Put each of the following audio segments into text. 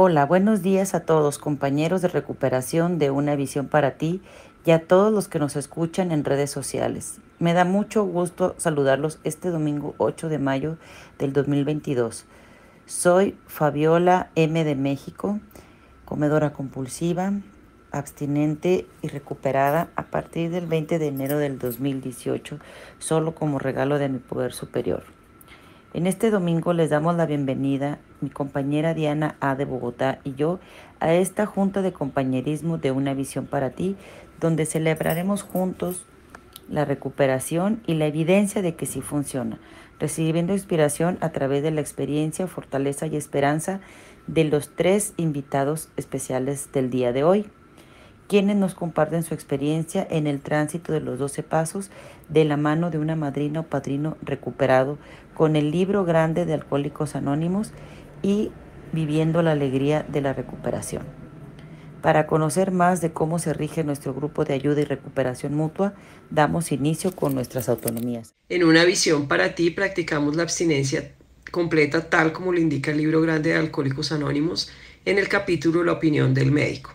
Hola, buenos días a todos, compañeros de recuperación de Una Visión para Ti y a todos los que nos escuchan en redes sociales. Me da mucho gusto saludarlos este domingo 8 de mayo del 2022. Soy Fabiola M. de México, comedora compulsiva, abstinente y recuperada a partir del 20 de enero del 2018, solo como regalo de mi poder superior. En este domingo les damos la bienvenida, mi compañera Diana A. de Bogotá y yo, a esta junta de compañerismo de Una Visión para Ti, donde celebraremos juntos la recuperación y la evidencia de que sí funciona, recibiendo inspiración a través de la experiencia, fortaleza y esperanza de los tres invitados especiales del día de hoy, quienes nos comparten su experiencia en el tránsito de los 12 pasos de la mano de una madrina o padrino recuperado con el libro grande de Alcohólicos Anónimos y viviendo la alegría de la recuperación. Para conocer más de cómo se rige nuestro grupo de ayuda y recuperación mutua, damos inicio con nuestras autonomías. En Una Visión para Ti practicamos la abstinencia completa tal como lo indica el libro grande de Alcohólicos Anónimos en el capítulo La opinión del médico.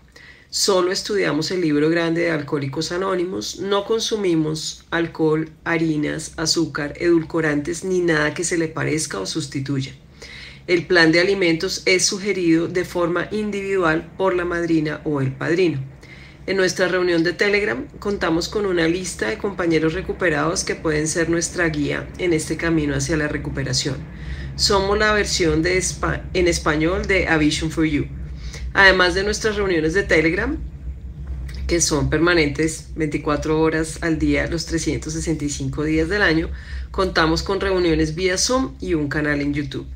Solo estudiamos el libro grande de Alcohólicos Anónimos, no consumimos alcohol, harinas, azúcar, edulcorantes ni nada que se le parezca o sustituya. El plan de alimentos es sugerido de forma individual por la madrina o el padrino. En nuestra reunión de Telegram contamos con una lista de compañeros recuperados que pueden ser nuestra guía en este camino hacia la recuperación. Somos la versión en español de A Vision for You. Además de nuestras reuniones de Telegram, que son permanentes 24 horas al día, los 365 días del año, contamos con reuniones vía Zoom y un canal en YouTube.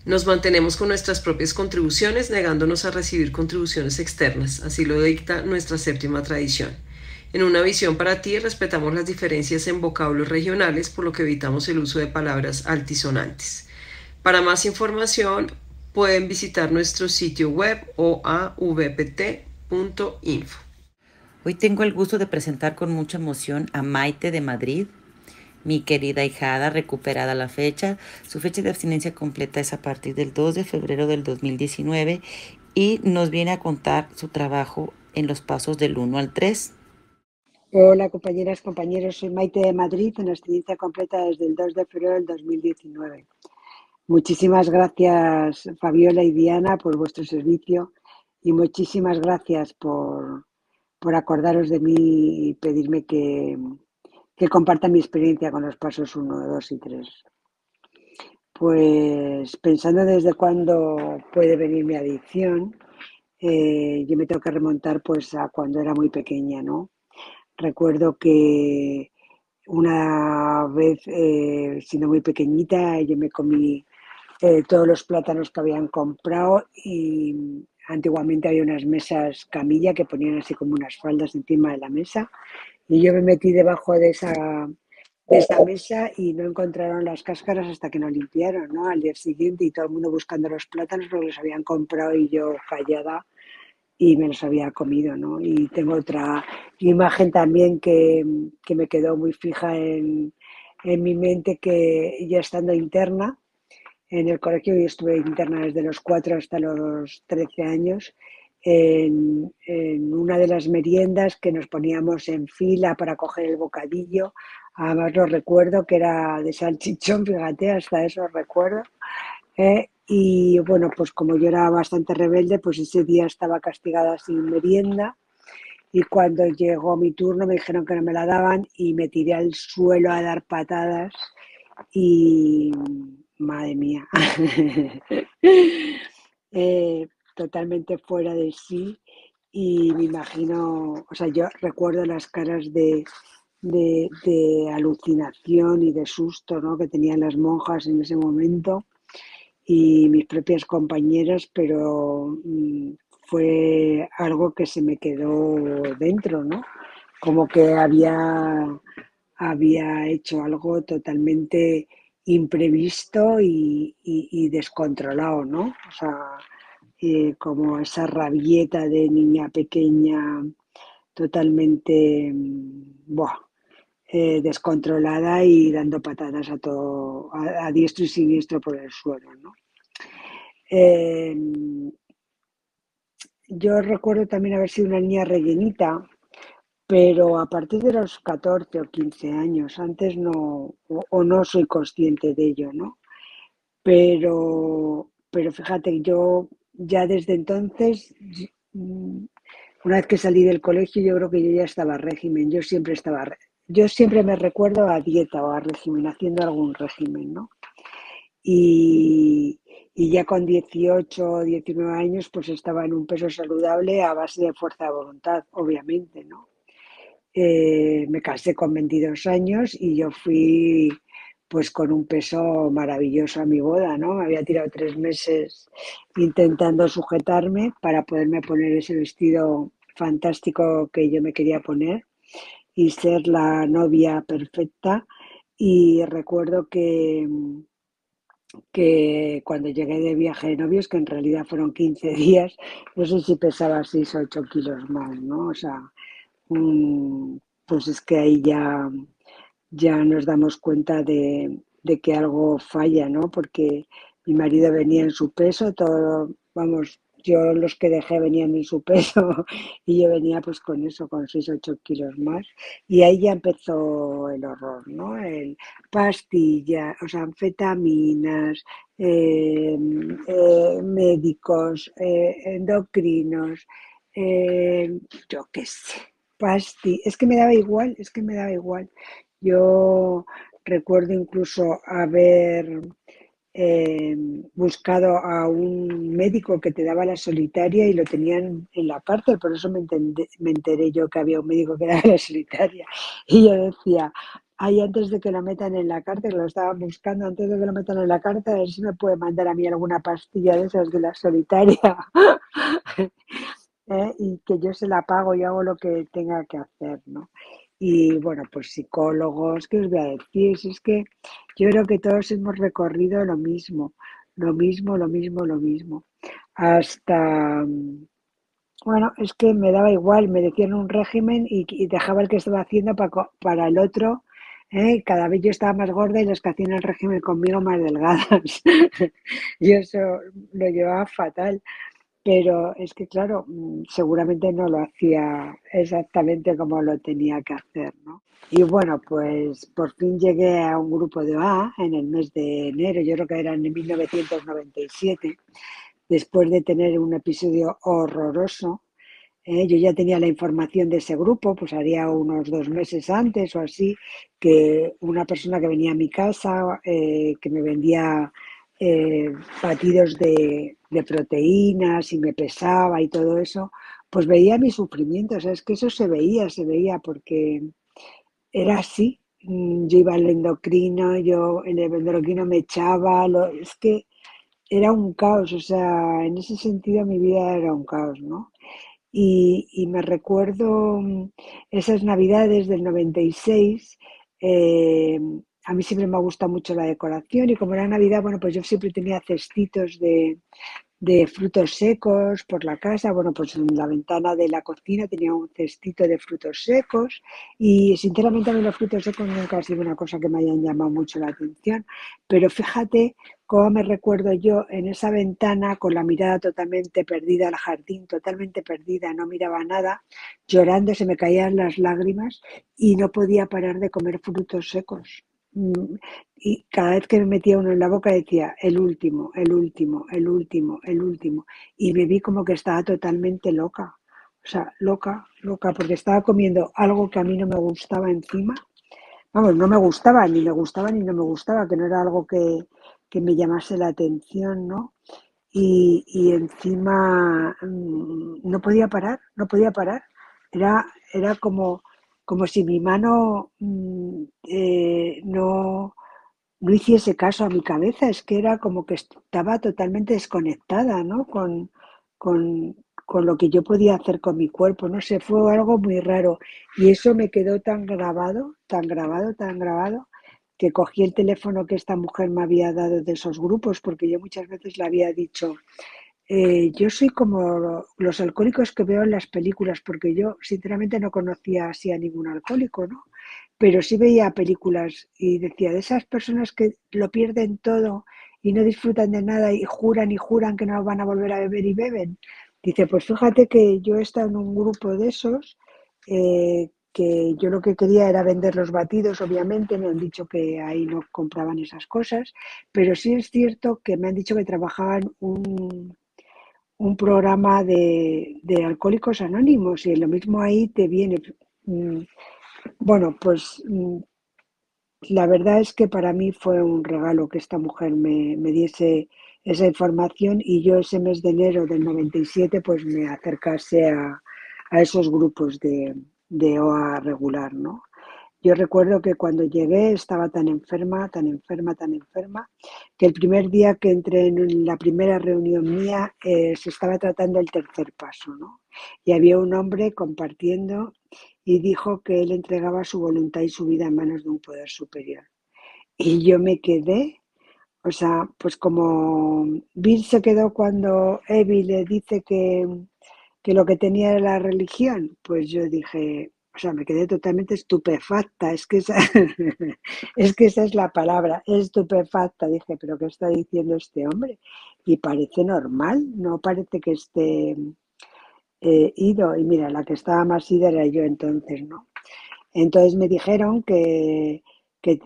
Nos mantenemos con nuestras propias contribuciones, negándonos a recibir contribuciones externas, así lo dicta nuestra séptima tradición. En Una Visión para Ti respetamos las diferencias en vocablos regionales, por lo que evitamos el uso de palabras altisonantes. Para más información pueden visitar nuestro sitio web oavpt.info. Hoy tengo el gusto de presentar con mucha emoción a Maite de Madrid, mi querida hijada, recuperada a la fecha. Su fecha de abstinencia completa es a partir del 2 de febrero del 2019 y nos viene a contar su trabajo en los pasos del 1 al 3. Hola compañeras, compañeros, soy Maite de Madrid, en abstinencia completa desde el 2 de febrero del 2019. Muchísimas gracias Fabiola y Diana por vuestro servicio y muchísimas gracias por acordaros de mí y pedirme que comparta mi experiencia con los pasos 1, 2 y 3. Pues pensando desde cuándo puede venir mi adicción, yo me tengo que remontar pues a cuando era muy pequeña, ¿no? Recuerdo que una vez, siendo muy pequeñita, yo me comí todos los plátanos que habían comprado y antiguamente había unas mesas camilla que ponían así como unas faldas encima de la mesa y yo me metí debajo de esa mesa y no encontraron las cáscaras hasta que no limpiaron, ¿no? Al día siguiente y todo el mundo buscando los plátanos porque los habían comprado y yo callada y me los había comido, ¿no? Y tengo otra imagen también que me quedó muy fija en mi mente, que ya estando interna en el colegio, yo estuve interna desde los 4 hasta los 13 años, en una de las meriendas que nos poníamos en fila para coger el bocadillo, además lo recuerdo que era de salchichón, fíjate, hasta eso recuerdo. Y bueno, pues como yo era bastante rebelde, pues ese día estaba castigada sin merienda y cuando llegó mi turno me dijeron que no me la daban y me tiré al suelo a dar patadas y madre mía, totalmente fuera de sí y me imagino, o sea, yo recuerdo las caras de alucinación y de susto, ¿no?, que tenían las monjas en ese momento y mis propias compañeras, pero fue algo que se me quedó dentro, ¿no? Como que había hecho algo totalmente imprevisto y descontrolado, ¿no? O sea, como esa rabieta de niña pequeña totalmente descontrolada y dando patadas a todo, a diestro y siniestro por el suelo, ¿no? Eh, yo recuerdo también haber sido una niña rellenita, pero a partir de los 14 o 15 años, antes no, o no soy consciente de ello, ¿no? Pero fíjate, yo ya desde entonces, una vez que salí del colegio, yo creo que yo ya estaba a régimen, yo siempre me recuerdo a dieta o a régimen, haciendo algún régimen, ¿no? Y, y ya con 18 o 19 años, pues estaba en un peso saludable a base de fuerza de voluntad, obviamente, ¿no? Me casé con 22 años y yo fui pues con un peso maravilloso a mi boda, ¿no? Me había tirado 3 meses intentando sujetarme para poderme poner ese vestido fantástico que yo me quería poner y ser la novia perfecta. Y recuerdo que cuando llegué de viaje de novios, que en realidad fueron 15 días, no sé si pesaba 6 o 8 kilos más, ¿no? O sea, mm, pues es que ahí ya nos damos cuenta de que algo falla, ¿no? Porque mi marido venía en su peso, todo, vamos, yo los que dejé venían en su peso y yo venía pues con eso, con 6 8 kilos más. Y ahí ya empezó el horror, ¿no? El pastillas, o sea, anfetaminas, médicos, endocrinos, yo qué sé, es que me daba igual, es que me daba igual. Yo recuerdo incluso haber eh, buscado a un médico que te daba la solitaria y lo tenían en la cárcel, por eso me enteré yo que había un médico que daba la solitaria. Y yo decía, ay, antes de que lo metan en la cárcel, lo estaban buscando, antes de que lo metan en la cárcel, a ver si me puede mandar a mí alguna pastilla de esas de la solitaria. Y que yo se la pago y hago lo que tenga que hacer, ¿no? Y bueno, pues psicólogos, ¿qué os voy a decir? Si es que yo creo que todos hemos recorrido lo mismo, lo mismo, lo mismo, lo mismo. Hasta, bueno, es que me daba igual, me decían un régimen y dejaba el que estaba haciendo para el otro. Cada vez yo estaba más gorda y los que hacían el régimen conmigo más delgadas. Yo eso lo llevaba fatal. Pero es que, claro, seguramente no lo hacía exactamente como lo tenía que hacer, ¿no? Y bueno, pues por fin llegué a un grupo de A en el mes de enero, yo creo que era en 1997, después de tener un episodio horroroso. Yo ya tenía la información de ese grupo, pues haría unos 2 meses antes o así, que una persona que venía a mi casa, que me vendía eh, batidos de proteínas y me pesaba y todo eso, pues veía mi sufrimiento. O sea, es que eso se veía porque era así. Yo iba al endocrino, el endocrino me echaba, es que era un caos, o sea, en ese sentido mi vida era un caos, ¿no? Y me recuerdo esas navidades del 96. eh, a mí siempre me gusta mucho la decoración y como era Navidad, bueno, pues yo siempre tenía cestitos de frutos secos por la casa. Bueno, pues en la ventana de la cocina tenía un cestito de frutos secos y sinceramente a mí los frutos secos nunca ha sido una cosa que me hayan llamado mucho la atención, pero fíjate cómo me recuerdo yo en esa ventana con la mirada totalmente perdida al jardín, totalmente perdida, no miraba nada, llorando, se me caían las lágrimas y no podía parar de comer frutos secos. Mm, y cada vez que me metía uno en la boca decía, el último, el último, el último, el último. Y me vi como que estaba totalmente loca. O sea, loca, loca, porque estaba comiendo algo que a mí no me gustaba encima. Vamos, no me gustaba, ni me gustaba ni no me gustaba, que no era algo que me llamase la atención, ¿no? Y encima no podía parar, no podía parar. Era como si mi mano no hiciese caso a mi cabeza, es que era como que estaba totalmente desconectada, ¿no? Con lo que yo podía hacer con mi cuerpo, no sé, fue algo muy raro. Y eso me quedó tan grabado, tan grabado, tan grabado, que cogí el teléfono que esta mujer me había dado de esos grupos, porque yo muchas veces le había dicho, yo soy como los alcohólicos que veo en las películas, porque yo sinceramente no conocía así a ningún alcohólico, ¿no? Pero sí veía películas y decía, de esas personas que lo pierden todo y no disfrutan de nada y juran que no van a volver a beber y beben. Dice, pues fíjate que yo he estado en un grupo de esos, que yo lo que quería era vender los batidos, obviamente, me han dicho que ahí no compraban esas cosas, pero sí es cierto que me han dicho que trabajaban un programa de Alcohólicos Anónimos y lo mismo ahí te viene. mm, Bueno, pues la verdad es que para mí fue un regalo que esta mujer me diese esa información y yo ese mes de enero del 97 pues me acercase a esos grupos de OA regular, ¿no? Yo recuerdo que cuando llegué estaba tan enferma, tan enferma, tan enferma, que el primer día que entré en la primera reunión mía se estaba tratando el tercer paso, ¿no? Y había un hombre compartiendo y dijo que él entregaba su voluntad y su vida en manos de un poder superior. Y yo me quedé, o sea, pues como Bill se quedó cuando Evie le dice que lo que tenía era la religión, pues yo dije, o sea, me quedé totalmente estupefacta, es que esa, es que esa es la palabra, estupefacta. Dije, pero ¿qué está diciendo este hombre? Y parece normal, no parece que esté ido. Y mira, la que estaba más ida era yo entonces, ¿no? Entonces me dijeron que, que,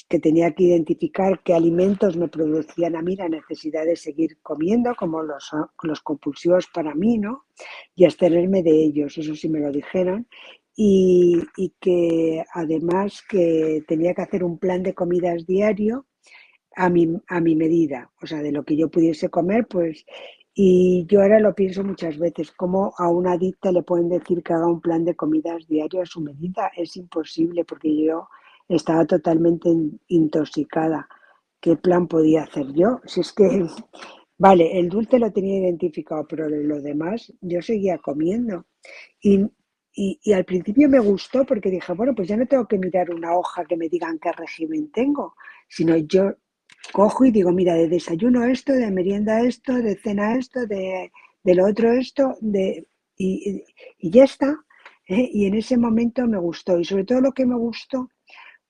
que tenía que identificar qué alimentos me producían a mí la necesidad de seguir comiendo, como los compulsivos para mí, ¿no? Y abstenerme de ellos, eso sí me lo dijeron. Y que además que tenía que hacer un plan de comidas diario a mi medida, o sea, de lo que yo pudiese comer, pues, y yo ahora lo pienso muchas veces, cómo a una adicta le pueden decir que haga un plan de comidas diario a su medida, es imposible porque yo estaba totalmente intoxicada. ¿Qué plan podía hacer yo? Si es que, vale, el dulce lo tenía identificado, pero lo demás yo seguía comiendo. Y, y al principio me gustó porque dije, bueno, pues ya no tengo que mirar una hoja que me digan qué régimen tengo, sino yo cojo y digo, mira, de desayuno esto, de merienda esto, de cena esto, de lo otro esto, y ya está. ¿Eh? Y en ese momento me gustó. Y sobre todo lo que me gustó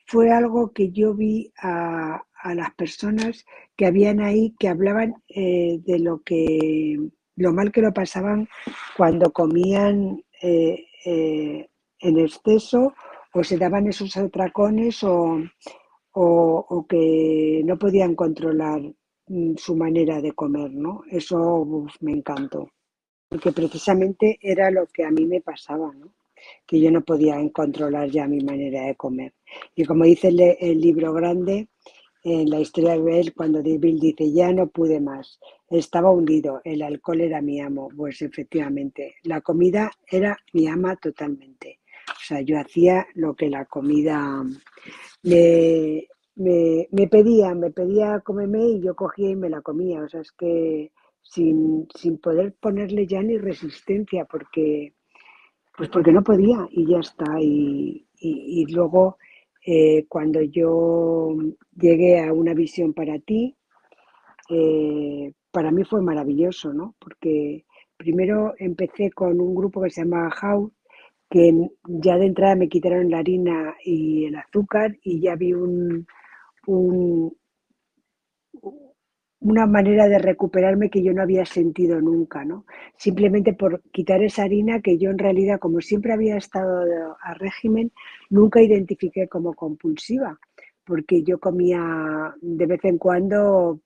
fue algo que yo vi a las personas que habían ahí, que hablaban de lo mal que lo pasaban cuando comían en exceso o se daban esos atracones o que no podían controlar su manera de comer, ¿no? Eso me encantó, porque precisamente era lo que a mí me pasaba, ¿no? Que yo no podía controlar ya mi manera de comer. Y como dice el libro grande, en la historia de él, cuando Bill dice, ya no pude más, estaba hundido, el alcohol era mi amo, pues efectivamente, la comida era mi ama totalmente. O sea, yo hacía lo que la comida me, me pedía comerme y yo cogía y me la comía. O sea, es que sin poder ponerle ya ni resistencia, pues porque no podía y ya está. Y luego, cuando yo llegué a Una visión para ti, para mí fue maravilloso, ¿no? Porque primero empecé con un grupo que se llama House, que ya de entrada me quitaron la harina y el azúcar y ya vi un- una manera de recuperarme que yo no había sentido nunca, ¿no? Simplemente por quitar esa harina que yo en realidad, como siempre había estado a régimen, nunca identifiqué como compulsiva, porque yo comía de vez en cuando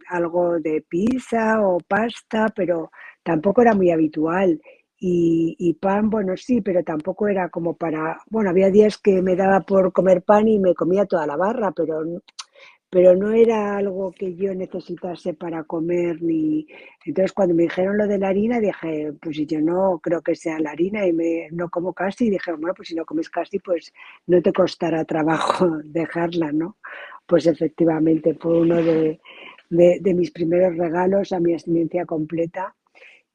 algo de pizza o pasta, pero tampoco era muy habitual. Y pan, bueno, sí, pero tampoco era como para, bueno, había días que me daba por comer pan y me comía toda la barra, pero no era algo que yo necesitase para comer ni. Entonces cuando me dijeron lo de la harina dije, pues si yo no creo que sea la harina y no como casi, y dije, bueno, pues si no comes casi, pues no te costará trabajo dejarla, ¿no? Pues efectivamente fue uno de mis primeros regalos a mi abstinencia completa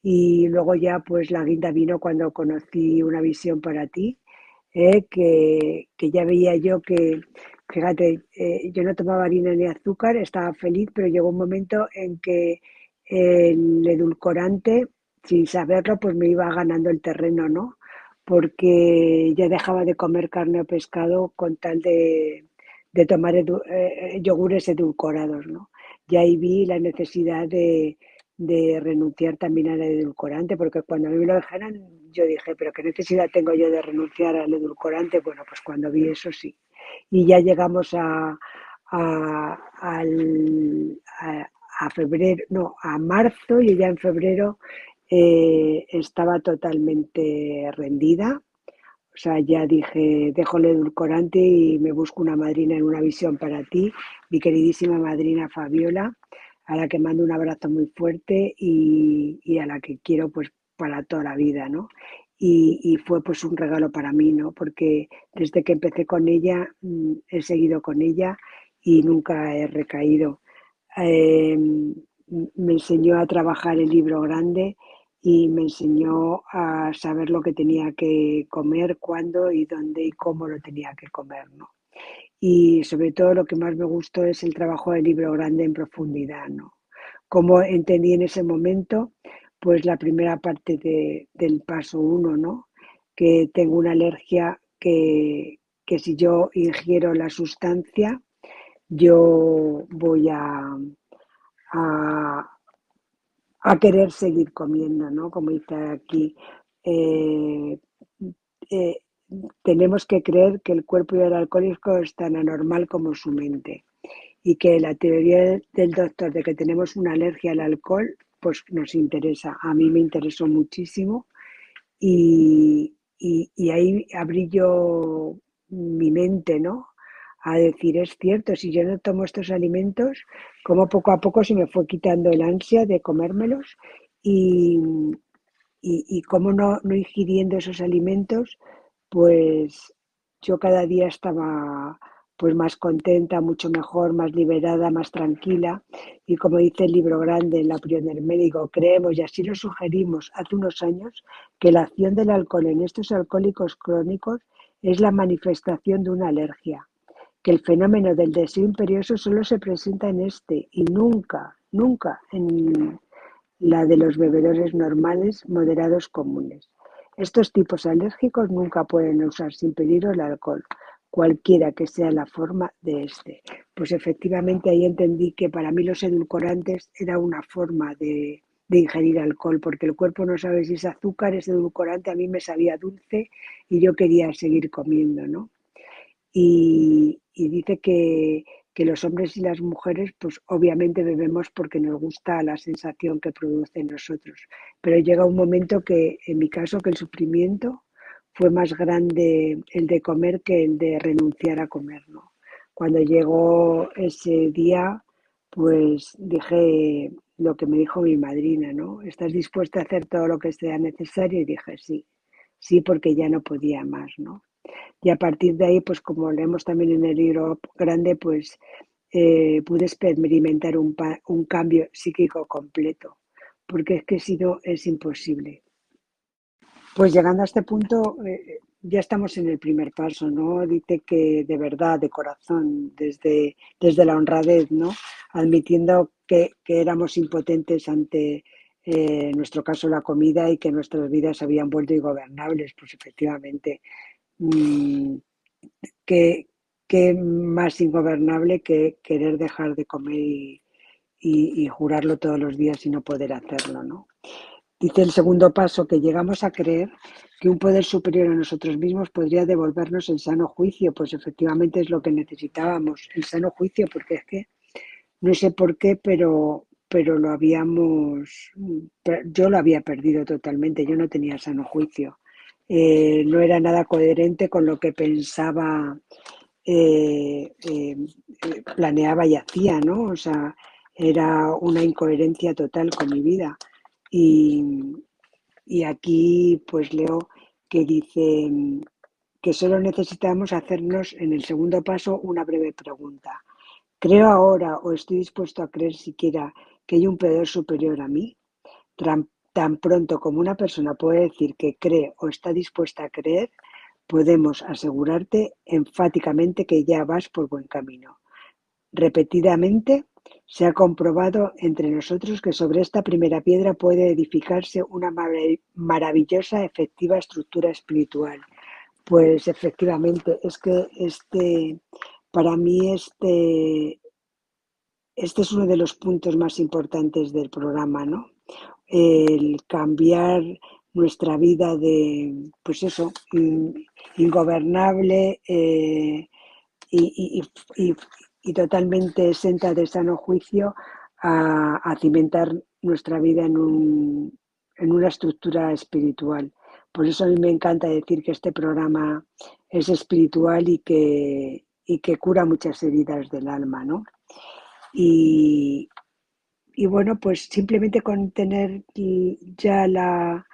y luego ya pues la guinda vino cuando conocí Una visión para ti, que ya veía yo que, fíjate, yo no tomaba harina ni azúcar, estaba feliz, pero llegó un momento en que el edulcorante, sin saberlo, pues me iba ganando el terreno, ¿no? Porque ya dejaba de comer carne o pescado con tal de tomar yogures edulcorados, ¿no? Y ahí vi la necesidad de renunciar también al edulcorante, porque cuando a mí me lo dijeron, yo dije, pero ¿qué necesidad tengo yo de renunciar al edulcorante? Bueno, pues cuando vi eso sí. Y ya llegamos a febrero, no, a marzo, y ya en febrero estaba totalmente rendida. O sea, ya dije, dejo el edulcorante y me busco una madrina en Una Visión para Ti, mi queridísima madrina Fabiola, a la que mando un abrazo muy fuerte y a la que quiero pues para toda la vida, ¿no? Y fue pues un regalo para mí, ¿no? Porque desde que empecé con ella, he seguido con ella y nunca he recaído. Eh, Me enseñó a trabajar el libro grande y me enseñó a saber lo que tenía que comer, cuándo y dónde y cómo lo tenía que comer, ¿no? Y sobre todo lo que más me gustó es el trabajo del libro grande en profundidad, ¿no? Como entendí en ese momento, pues la primera parte del paso uno, ¿no? Que tengo una alergia que si yo ingiero la sustancia, yo voy a, a querer seguir comiendo, ¿no? Como dice aquí, eh, eh, tenemos que creer que el cuerpo del alcohólico es tan anormal como su mente y que la teoría del doctor de que tenemos una alergia al alcohol, pues nos interesa. A mí me interesó muchísimo y ahí abrí yo mi mente, ¿no? A decir, es cierto, si yo no tomo estos alimentos, como poco a poco se me fue quitando el ansia de comérmelos y, y cómo no ingiriendo esos alimentos, pues yo cada día estaba pues más contenta, mucho mejor, más liberada, más tranquila. Y como dice el libro grande en La opinión del médico, creemos, y así lo sugerimos hace unos años, que la acción del alcohol en estos alcohólicos crónicos es la manifestación de una alergia, que el fenómeno del deseo imperioso solo se presenta en este y nunca, nunca en la de los bebedores normales, moderados, comunes. Estos tipos alérgicos nunca pueden usar sin peligro el alcohol, cualquiera que sea la forma de este. Pues efectivamente ahí entendí que para mí los edulcorantes era una forma de ingerir alcohol, porque el cuerpo no sabe si es azúcar, es edulcorante, a mí me sabía dulce y yo quería seguir comiendo, ¿no? Y dice que los hombres y las mujeres, pues obviamente bebemos porque nos gusta la sensación que produce en nosotros. Pero llega un momento que, en mi caso, que el sufrimiento fue más grande el de comer que el de renunciar a comer, ¿no? Cuando llegó ese día, pues dije lo que me dijo mi madrina, ¿no? ¿Estás dispuesta a hacer todo lo que sea necesario? Y dije sí, sí, porque ya no podía más, ¿no? Y a partir de ahí, pues como leemos también en el libro grande, pues pude experimentar un cambio psíquico completo, porque es que si no es imposible. Pues llegando a este punto, ya estamos en el primer paso, ¿no? Dice que de verdad, de corazón, desde la honradez, ¿no? Admitiendo que éramos impotentes ante, en nuestro caso, la comida y que nuestras vidas se habían vuelto ingobernables, pues efectivamente. mm, qué, qué más ingobernable que querer dejar de comer y jurarlo todos los días y no poder hacerlo, ¿no? Dice el segundo paso que llegamos a creer que un poder superior a nosotros mismos podría devolvernos el sano juicio. Pues efectivamente es lo que necesitábamos, el sano juicio, porque es que no sé por qué, pero lo habíamos, yo lo había perdido totalmente, yo no tenía sano juicio. No era nada coherente con lo que pensaba, planeaba y hacía, ¿no? O sea, era una incoherencia total con mi vida. Y, y aquí pues leo que dice que solo necesitamos hacernos en el segundo paso una breve pregunta. ¿Creo ahora o estoy dispuesto a creer siquiera que hay un poder superior a mí? Tan pronto como una persona puede decir que cree o está dispuesta a creer, podemos asegurarte enfáticamente que ya vas por buen camino. Repetidamente se ha comprobado entre nosotros que sobre esta primera piedra puede edificarse una maravillosa, efectiva estructura espiritual. Pues efectivamente, es que para mí este es uno de los puntos más importantes del programa, ¿no? El cambiar nuestra vida de, pues eso, ingobernable y, y, y, totalmente exenta de sano juicio a cimentar nuestra vida en una estructura espiritual. Por eso a mí me encanta decir que este programa es espiritual y que cura muchas heridas del alma, ¿no? Y, y bueno, pues simplemente con tener ya la,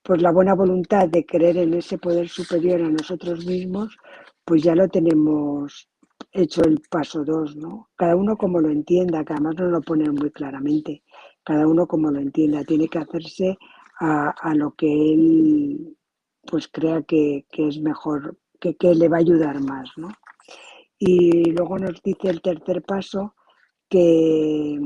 pues la buena voluntad de creer en ese poder superior a nosotros mismos, pues ya lo tenemos hecho el paso dos, ¿no? Cada uno como lo entienda, que además nos lo ponen muy claramente, cada uno como lo entienda, tiene que hacerse a lo que él pues crea que es mejor, que le va a ayudar más, ¿no? Y luego nos dice el tercer paso que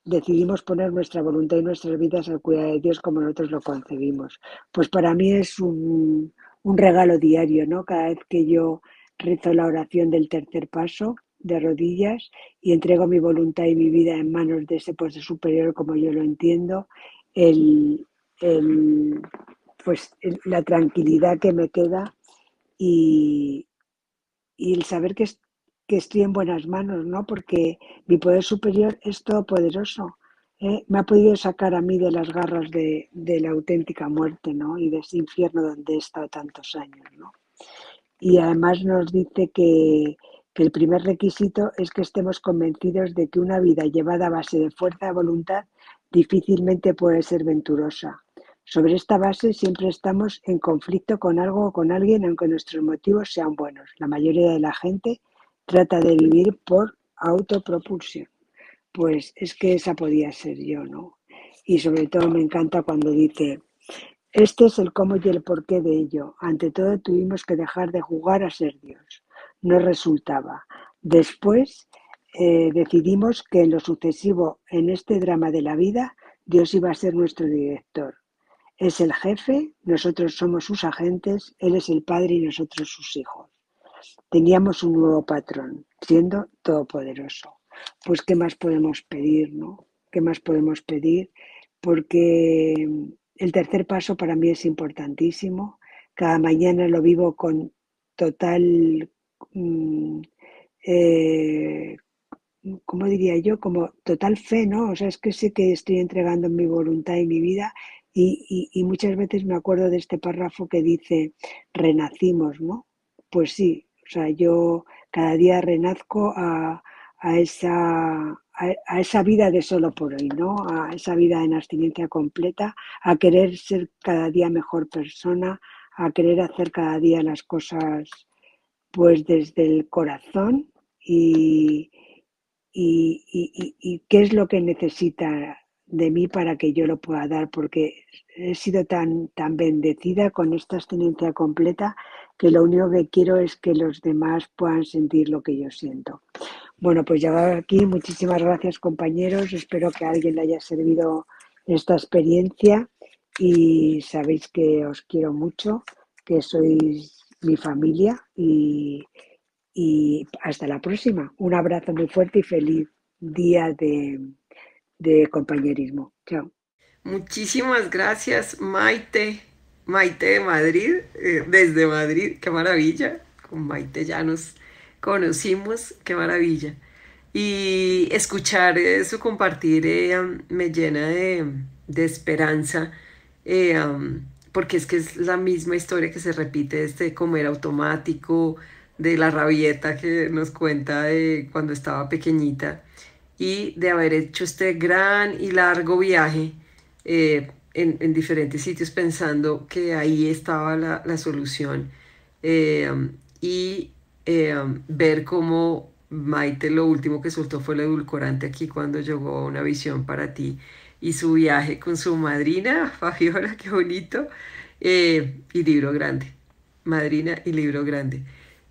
decidimos poner nuestra voluntad y nuestras vidas al cuidado de Dios como nosotros lo concebimos. Pues para mí es un regalo diario, ¿no? Cada vez que yo rezo la oración del tercer paso de rodillas y entrego mi voluntad y mi vida en manos de ese poder superior como yo lo entiendo, el, el, la tranquilidad que me queda y, y el saber que estoy en buenas manos, ¿no? Porque mi poder superior es todopoderoso. Me ha podido sacar a mí de las garras de la auténtica muerte, ¿no? Y de ese infierno donde he estado tantos años, ¿no? Y además nos dice que el primer requisito es que estemos convencidos de que una vida llevada a base de fuerza de voluntad difícilmente puede ser venturosa. Sobre esta base siempre estamos en conflicto con algo o con alguien, aunque nuestros motivos sean buenos. La mayoría de la gente trata de vivir por autopropulsión. Pues es que esa podía ser yo, ¿no? Y sobre todo me encanta cuando dice, este es el cómo y el porqué de ello. Ante todo tuvimos que dejar de jugar a ser Dios. No resultaba. Después decidimos que en lo sucesivo, en este drama de la vida, Dios iba a ser nuestro director. Es el jefe, nosotros somos sus agentes, Él es el padre y nosotros sus hijos. Teníamos un nuevo patrón, siendo todopoderoso. Pues, ¿qué más podemos pedir, no? ¿Qué más podemos pedir? Porque el tercer paso para mí es importantísimo. Cada mañana lo vivo con total, eh, ¿cómo diría yo? Como total fe, ¿no? O sea, es que sé que estoy entregando mi voluntad y mi vida y muchas veces me acuerdo de este párrafo que dice, renacimos, ¿no? Pues sí, o sea, yo cada día renazco a esa vida de solo por hoy, ¿no? A esa vida en abstinencia completa, a querer ser cada día mejor persona, a querer hacer cada día las cosas pues desde el corazón y, y qué es lo que necesita de mí para que yo lo pueda dar, porque he sido tan bendecida con esta abstinencia completa que lo único que quiero es que los demás puedan sentir lo que yo siento. Bueno, pues ya aquí, muchísimas gracias compañeros, espero que a alguien le haya servido esta experiencia y sabéis que os quiero mucho, que sois mi familia y hasta la próxima. Un abrazo muy fuerte y feliz día de compañerismo. Chao. Muchísimas gracias, Maite. Maite de Madrid, desde Madrid, qué maravilla. Con Maite ya nos conocimos, qué maravilla. Y escuchar su compartir me llena de esperanza, porque es que es la misma historia que se repite, este comer automático, de la rabieta que nos cuenta de cuando estaba pequeñita y de haber hecho este gran y largo viaje en diferentes sitios pensando que ahí estaba la solución eh, y ver cómo Maite lo último que soltó fue el edulcorante aquí cuando llegó Una visión para ti y su viaje con su madrina, Fabiola, qué bonito, y libro grande, madrina y libro grande.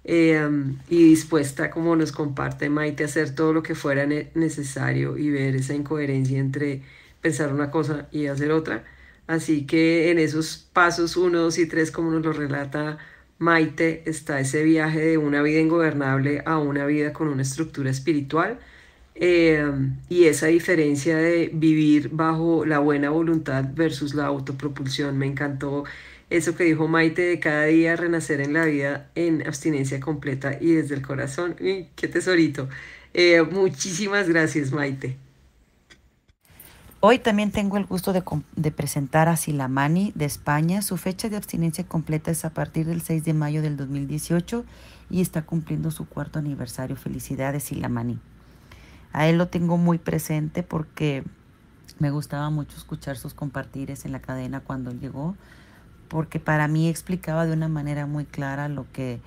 Y dispuesta, como nos comparte Maite, a hacer todo lo que fuera necesario y ver esa incoherencia entre pensar una cosa y hacer otra. Así que en esos pasos uno, 2 y 3, como nos lo relata Maite, está ese viaje de una vida ingobernable a una vida con una estructura espiritual, eh, y esa diferencia de vivir bajo la buena voluntad versus la autopropulsión. Me encantó eso que dijo Maite de cada día renacer en la vida en abstinencia completa y desde el corazón. ¡Y qué tesorito! Muchísimas gracias, Maite. Hoy también tengo el gusto de presentar a Silamani de España. Su fecha de abstinencia completa es a partir del 6 de mayo del 2018 y está cumpliendo su cuarto aniversario. Felicidades, Silamani. A él lo tengo muy presente porque me gustaba mucho escuchar sus compartires en la cadena cuando él llegó, porque para mí explicaba de una manera muy clara lo que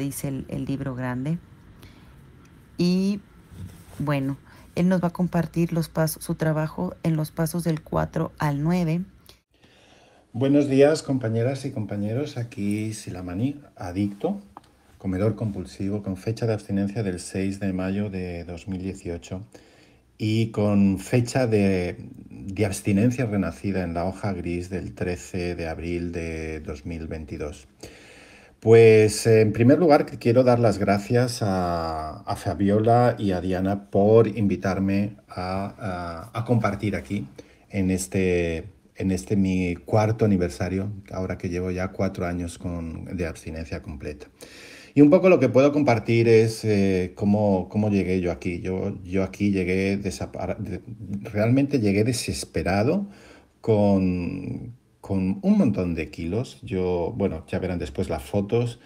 dice el libro grande. Y bueno, él nos va a compartir los pasos, su trabajo en los pasos del 4 al 9. Buenos días, compañeras y compañeros. Aquí Silamani, adicto, comedor compulsivo, con fecha de abstinencia del 6 de mayo de 2018 y con fecha de abstinencia renacida en la hoja gris del 13 de abril de 2022. Pues en primer lugar quiero dar las gracias a Fabiola y a Diana por invitarme a compartir aquí en este mi cuarto aniversario, ahora que llevo ya 4 años de abstinencia completa. Y un poco lo que puedo compartir es cómo llegué yo aquí. Yo aquí llegué, realmente llegué desesperado con un montón de kilos. Bueno, ya verán después las fotos,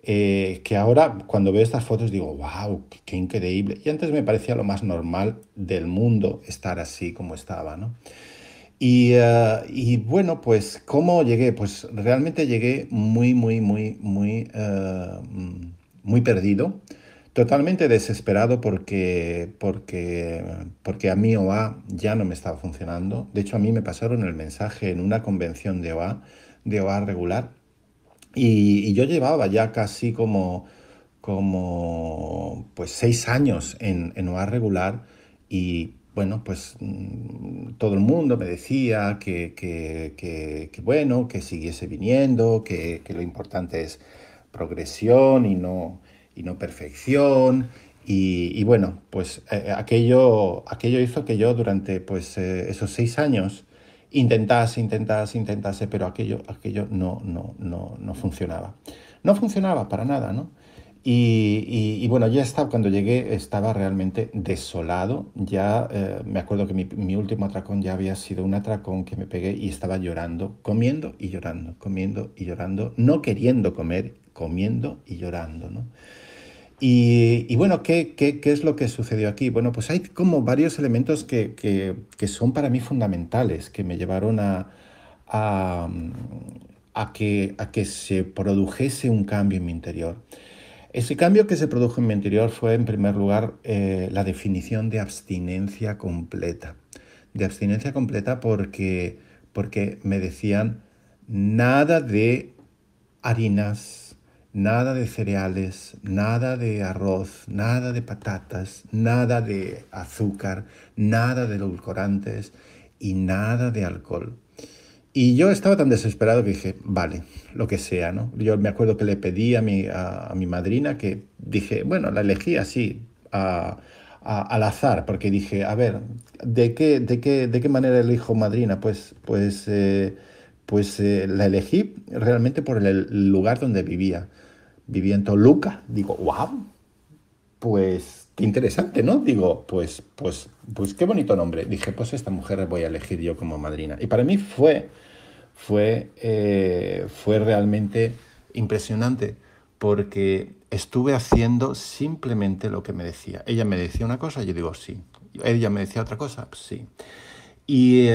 que ahora cuando veo estas fotos digo, wow, qué increíble. Y antes me parecía lo más normal del mundo estar así como estaba, ¿no? Y bueno, pues, ¿cómo llegué? Pues realmente llegué muy perdido, totalmente desesperado porque a mí OA ya no me estaba funcionando. De hecho, a mí me pasaron el mensaje en una convención de OA regular, y yo llevaba ya casi como pues 6 años en OA regular. Y bueno, pues todo el mundo me decía que bueno, que siguiese viniendo, que lo importante es progresión y no perfección. Y bueno, pues aquello hizo que yo durante pues esos 6 años intentase, pero aquello no funcionaba. No funcionaba para nada, ¿no? Y bueno, cuando llegué estaba realmente desolado. Ya me acuerdo que mi último atracón ya había sido un atracón que me pegué y estaba llorando, comiendo y llorando, comiendo y llorando, no queriendo comer, comiendo y llorando, ¿no? Y bueno, ¿qué es lo que sucedió aquí? Bueno, pues hay como varios elementos que son para mí fundamentales, que me llevaron a, a que se produjese un cambio en mi interior. Ese cambio que se produjo en mi interior fue, en primer lugar, la definición de abstinencia completa. De abstinencia completa porque me decían nada de harinas, nada de cereales, nada de arroz, nada de patatas, nada de azúcar, nada de edulcorantes y nada de alcohol. Y yo estaba tan desesperado que dije, vale, lo que sea, ¿no? Yo me acuerdo que le pedí a mi madrina, que dije, bueno, la elegí así, al azar, porque dije, a ver, ¿de qué manera elijo madrina? Pues la elegí realmente por el lugar donde vivía. Vivía en Toluca. Digo, wow, pues qué interesante, ¿no? Digo, pues qué bonito nombre. Dije, pues esta mujer voy a elegir yo como madrina. Y para mí fue realmente impresionante porque estuve haciendo simplemente lo que me decía. Ella me decía una cosa, yo digo sí. Ella me decía otra cosa, sí. Y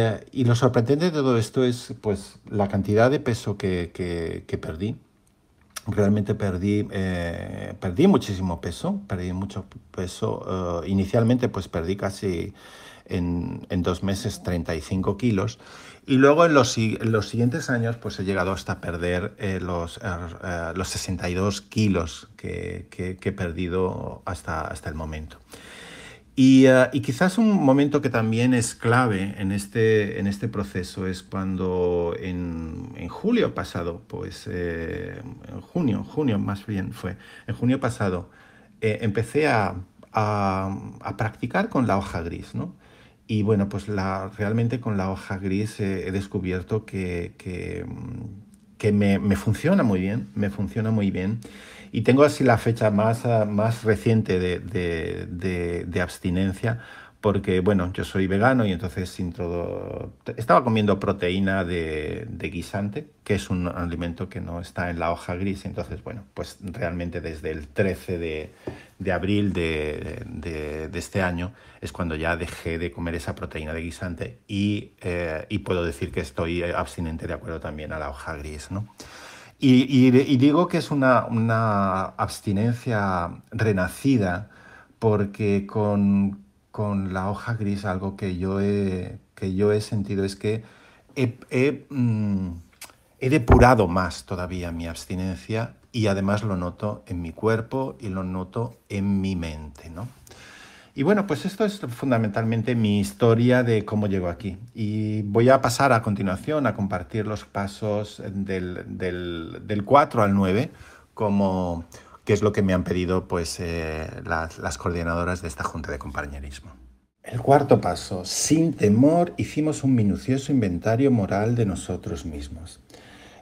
lo sorprendente de todo esto es pues la cantidad de peso que perdí. Realmente perdí muchísimo peso, perdí mucho peso. Inicialmente pues perdí casi en 2 meses 35 kilos. Y luego en los siguientes años pues he llegado hasta perder los 62 kilos que he perdido hasta el momento. Y quizás un momento que también es clave en este proceso es cuando en julio pasado, pues en junio más bien fue, en junio pasado, empecé a practicar con la hoja gris, ¿no? Y bueno, pues realmente con la hoja gris he descubierto que me funciona muy bien, me funciona muy bien. Y tengo así la fecha más reciente de abstinencia, porque bueno, yo soy vegano y entonces estaba comiendo proteína de guisante, que es un alimento que no está en la hoja gris. Entonces, bueno, pues realmente desde el 13 de abril de este año es cuando ya dejé de comer esa proteína de guisante y puedo decir que estoy abstinente de acuerdo también a la hoja gris, ¿no? Y digo que es una abstinencia renacida porque con la hoja gris algo que yo he sentido es que he, he, mm, he depurado más todavía mi abstinencia y además lo noto en mi cuerpo y lo noto en mi mente, ¿no? Y bueno, pues esto es fundamentalmente mi historia de cómo llego aquí. Y voy a pasar a continuación a compartir los pasos del 4 al 9, como, que es lo que me han pedido pues, las coordinadoras de esta junta de compañerismo. El cuarto paso, sin temor, hicimos un minucioso inventario moral de nosotros mismos.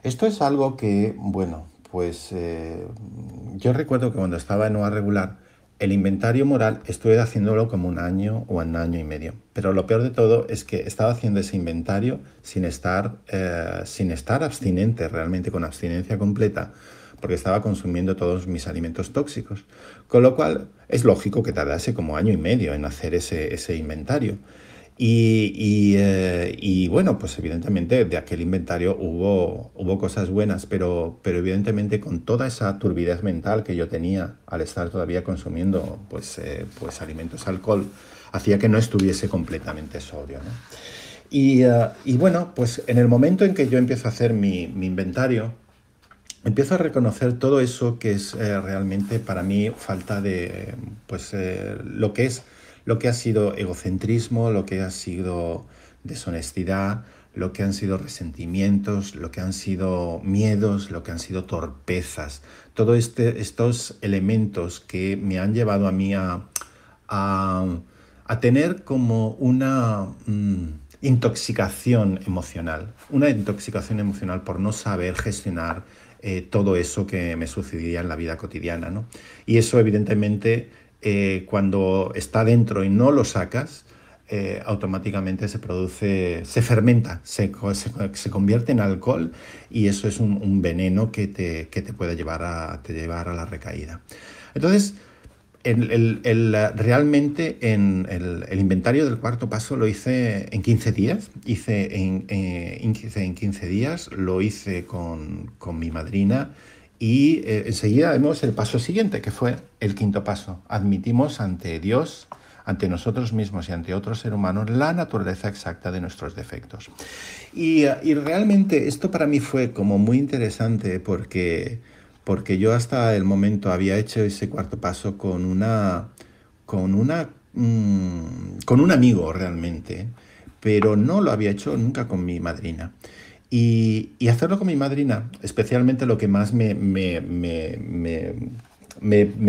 Esto es algo que, bueno, pues yo recuerdo que cuando estaba en OA regular, el inventario moral estuve haciéndolo como un año o un año y medio. Pero lo peor de todo es que estaba haciendo ese inventario sin estar abstinente, realmente con abstinencia completa, porque estaba consumiendo todos mis alimentos tóxicos. Con lo cual es lógico que tardase como año y medio en hacer ese inventario. Y bueno, pues evidentemente de aquel inventario hubo cosas buenas, pero evidentemente con toda esa turbidez mental que yo tenía al estar todavía consumiendo pues alimentos alcohol, hacía que no estuviese completamente sobrio, ¿no? Y bueno, pues en el momento en que yo empiezo a hacer mi inventario, empiezo a reconocer todo eso que es realmente para mí falta de, pues lo que ha sido egocentrismo, lo que ha sido deshonestidad, lo que han sido resentimientos, lo que han sido miedos, lo que han sido torpezas. Todos estos elementos que me han llevado a mí a, a tener como una intoxicación emocional por no saber gestionar todo eso que me sucedía en la vida cotidiana, ¿no? Y eso evidentemente cuando está dentro y no lo sacas, automáticamente se fermenta, se convierte en alcohol y eso es un veneno que te puede llevar a la recaída. Entonces, realmente el inventario del cuarto paso lo hice en 15 días. Hice en 15 días, lo hice con mi madrina y enseguida vemos el paso siguiente, que fue el quinto paso. Admitimos ante Dios, ante nosotros mismos y ante otros seres humanos la naturaleza exacta de nuestros defectos. Y realmente esto para mí fue como muy interesante porque yo hasta el momento había hecho ese cuarto paso con un amigo realmente, pero no lo había hecho nunca con mi madrina. Y hacerlo con mi madrina, especialmente lo que más me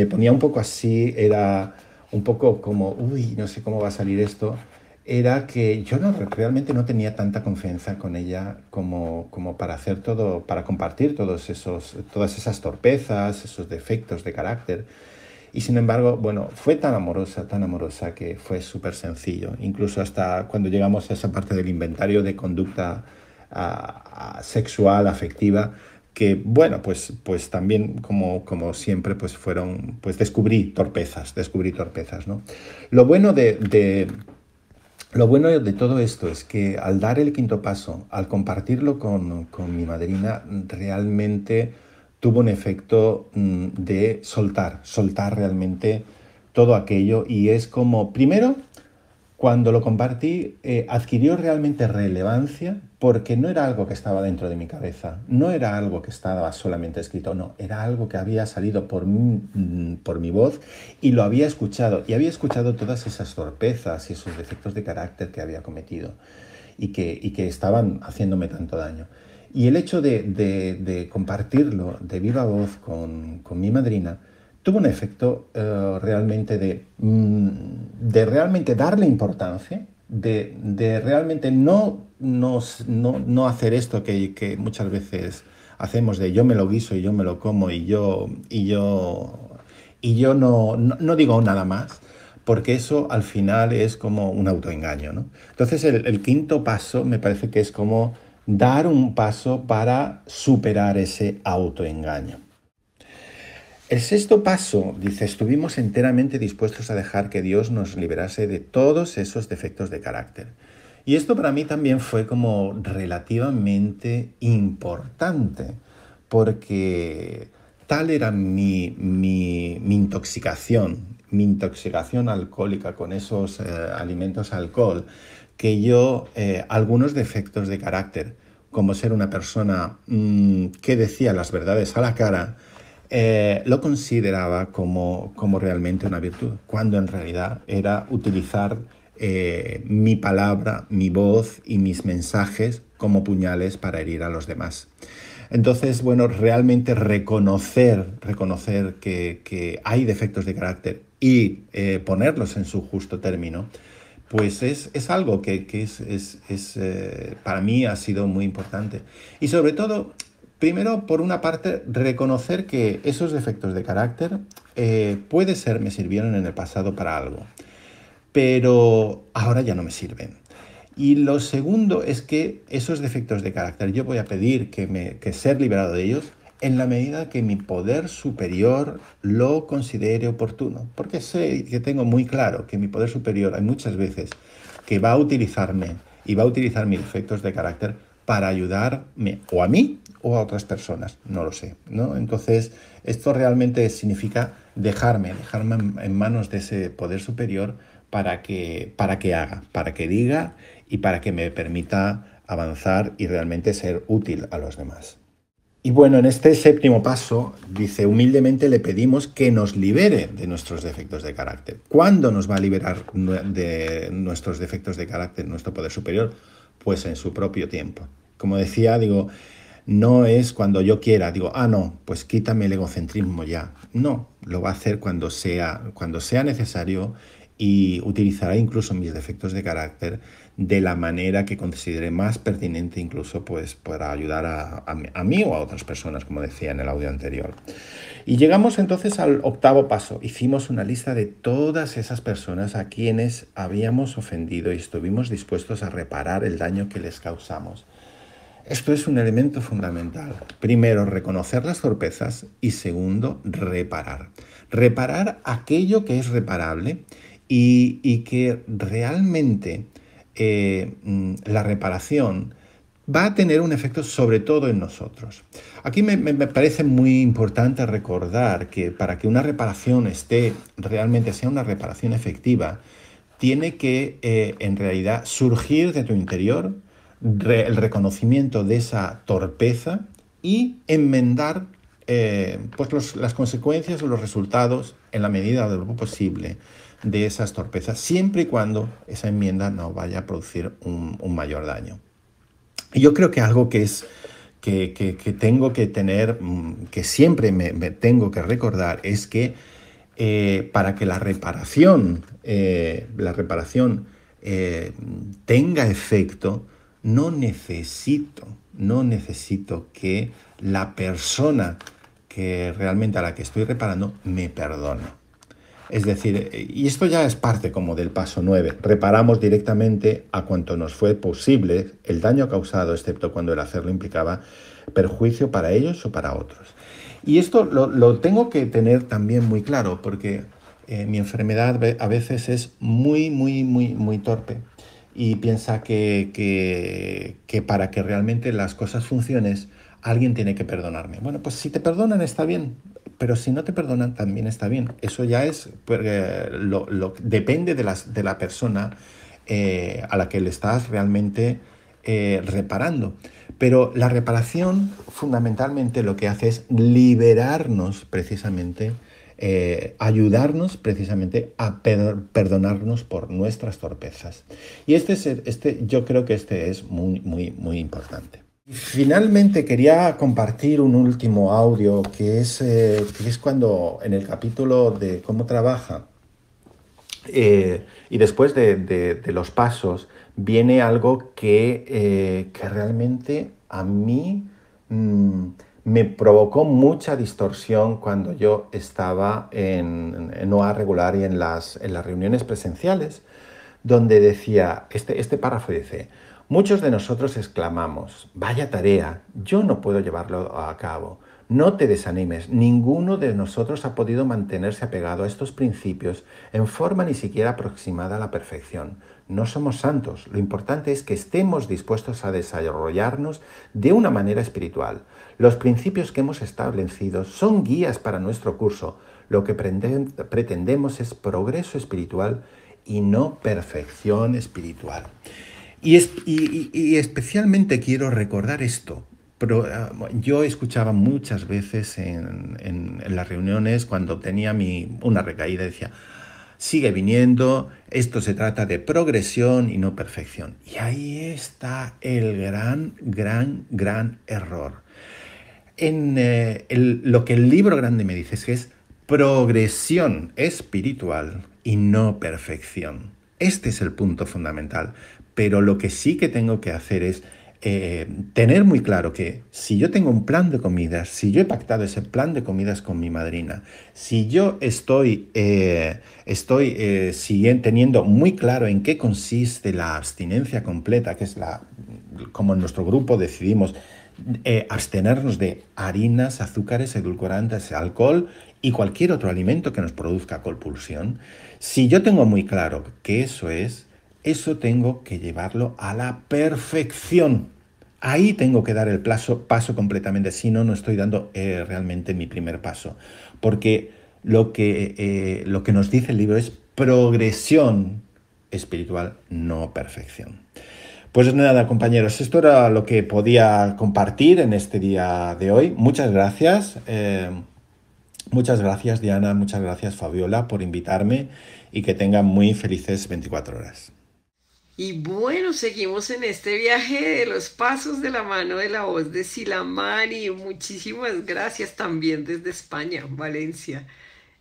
ponía un poco así, era un poco como, uy, no sé cómo va a salir esto, era que yo realmente no tenía tanta confianza con ella como para hacer todo, para compartir todas esas torpezas, esos defectos de carácter. Y sin embargo, bueno, fue tan amorosa que fue súper sencillo. Incluso hasta cuando llegamos a esa parte del inventario de conducta sexual, afectiva, que bueno, pues también como siempre, pues descubrí torpezas, ¿no? Lo bueno lo bueno de todo esto es que al dar el quinto paso, al compartirlo con mi madrina, realmente tuvo un efecto de soltar realmente todo aquello y es como, primero, cuando lo compartí, adquirió realmente relevancia porque no era algo que estaba dentro de mi cabeza, no era algo que estaba solamente escrito, no, era algo que había salido por mi voz y lo había escuchado. Y había escuchado todas esas torpezas y esos defectos de carácter que había cometido y que estaban haciéndome tanto daño. Y el hecho de compartirlo de viva voz con mi madrina tuvo un efecto realmente de realmente darle importancia, de realmente no hacer esto que muchas veces hacemos de yo me lo guiso y yo me lo como y yo no digo nada más, porque eso al final es como un autoengaño, ¿no? Entonces el quinto paso me parece que es como dar un paso para superar ese autoengaño. El sexto paso, dice, estuvimos enteramente dispuestos a dejar que Dios nos liberase de todos esos defectos de carácter. Y esto para mí también fue como relativamente importante, porque tal era mi intoxicación alcohólica con esos alimentos alcohol, que yo algunos defectos de carácter, como ser una persona que decía las verdades a la cara, lo consideraba como realmente una virtud, cuando en realidad era utilizar mi palabra, mi voz y mis mensajes como puñales para herir a los demás. Entonces, bueno, realmente reconocer que hay defectos de carácter y ponerlos en su justo término, pues es algo que para mí ha sido muy importante. Y sobre todo, primero, por una parte, reconocer que esos defectos de carácter puede ser me sirvieron en el pasado para algo, pero ahora ya no me sirven. Y lo segundo es que esos defectos de carácter yo voy a pedir que ser liberado de ellos en la medida que mi poder superior lo considere oportuno. Porque sé que tengo muy claro que mi poder superior hay muchas veces que va a utilizarme y va a utilizar mis defectos de carácter para ayudarme o a mí o a otras personas, no lo sé, ¿no? Entonces, esto realmente significa dejarme en manos de ese poder superior para que haga, para que diga y para que me permita avanzar y realmente ser útil a los demás. Y bueno, en este séptimo paso, dice, humildemente le pedimos que nos libere de nuestros defectos de carácter. ¿Cuándo nos va a liberar de nuestros defectos de carácter nuestro poder superior? Pues en su propio tiempo. Como decía, digo, no es cuando yo quiera, digo, no, pues quítame el egocentrismo ya. No, lo va a hacer cuando sea necesario y utilizará incluso mis defectos de carácter de la manera que considere más pertinente, incluso pues para ayudar a mí o a otras personas, como decía en el audio anterior. Y llegamos entonces al octavo paso. Hicimos una lista de todas esas personas a quienes habíamos ofendido y estuvimos dispuestos a reparar el daño que les causamos. Esto es un elemento fundamental. Primero, reconocer las torpezas y segundo, reparar. Reparar aquello que es reparable y que realmente la reparación va a tener un efecto sobre todo en nosotros. Aquí me parece muy importante recordar que para que una reparación realmente sea una reparación efectiva, tiene que en realidad surgir de tu interior el reconocimiento de esa torpeza y enmendar pues las consecuencias o los resultados en la medida de lo posible de esas torpezas, siempre y cuando esa enmienda no vaya a producir un mayor daño. Y yo creo que algo que tengo que tener, que siempre me tengo que recordar, es que para que la reparación tenga efecto, no necesito que la persona que realmente a la que estoy reparando me perdone. Es decir, y esto ya es parte como del paso 9, reparamos directamente a cuanto nos fue posible el daño causado, excepto cuando el hacerlo implicaba perjuicio para ellos o para otros. Y esto lo tengo que tener también muy claro, porque mi enfermedad a veces es muy torpe y piensa que para que realmente las cosas funcionen, alguien tiene que perdonarme. Bueno, pues si te perdonan está bien, pero si no te perdonan también está bien. Eso ya es depende de la persona a la que le estás realmente reparando. Pero la reparación fundamentalmente lo que hace es liberarnos precisamente, ayudarnos precisamente a perdonarnos por nuestras torpezas. Y yo creo que este es muy, muy, muy importante. Finalmente quería compartir un último audio que es cuando en el capítulo de cómo trabaja y después de los pasos viene algo que realmente a mí me provocó mucha distorsión cuando yo estaba en OA regular y en las reuniones presenciales, donde decía, este párrafo dice: muchos de nosotros exclamamos, vaya tarea, yo no puedo llevarlo a cabo. No te desanimes, ninguno de nosotros ha podido mantenerse apegado a estos principios en forma ni siquiera aproximada a la perfección. No somos santos, lo importante es que estemos dispuestos a desarrollarnos de una manera espiritual. Los principios que hemos establecido son guías para nuestro curso. Lo que pretendemos es progreso espiritual y no perfección espiritual. Y especialmente quiero recordar esto. Yo escuchaba muchas veces en las reuniones cuando tenía una recaída, decía, sigue viniendo, esto se trata de progresión y no perfección. Y ahí está el gran error. Lo que el libro grande me dice es que es progresión espiritual y no perfección. Este es el punto fundamental. Pero lo que sí que tengo que hacer es tener muy claro que si yo tengo un plan de comidas, si yo he pactado ese plan de comidas con mi madrina, si yo estoy teniendo muy claro en qué consiste la abstinencia completa, que es como en nuestro grupo decidimos abstenernos de harinas, azúcares, edulcorantes, alcohol y cualquier otro alimento que nos produzca compulsión, si yo tengo muy claro que eso tengo que llevarlo a la perfección. Ahí tengo que dar el paso completamente, si no, no estoy dando realmente mi primer paso. Porque lo que nos dice el libro es progresión espiritual, no perfección. Pues nada, compañeros, esto era lo que podía compartir en este día de hoy. Muchas gracias. Muchas gracias, Diana. Muchas gracias, Fabiola, por invitarme y que tengan muy felices 24 horas. Y bueno, seguimos en este viaje de los pasos de la mano de la voz de Silamani. Muchísimas gracias también desde España, Valencia.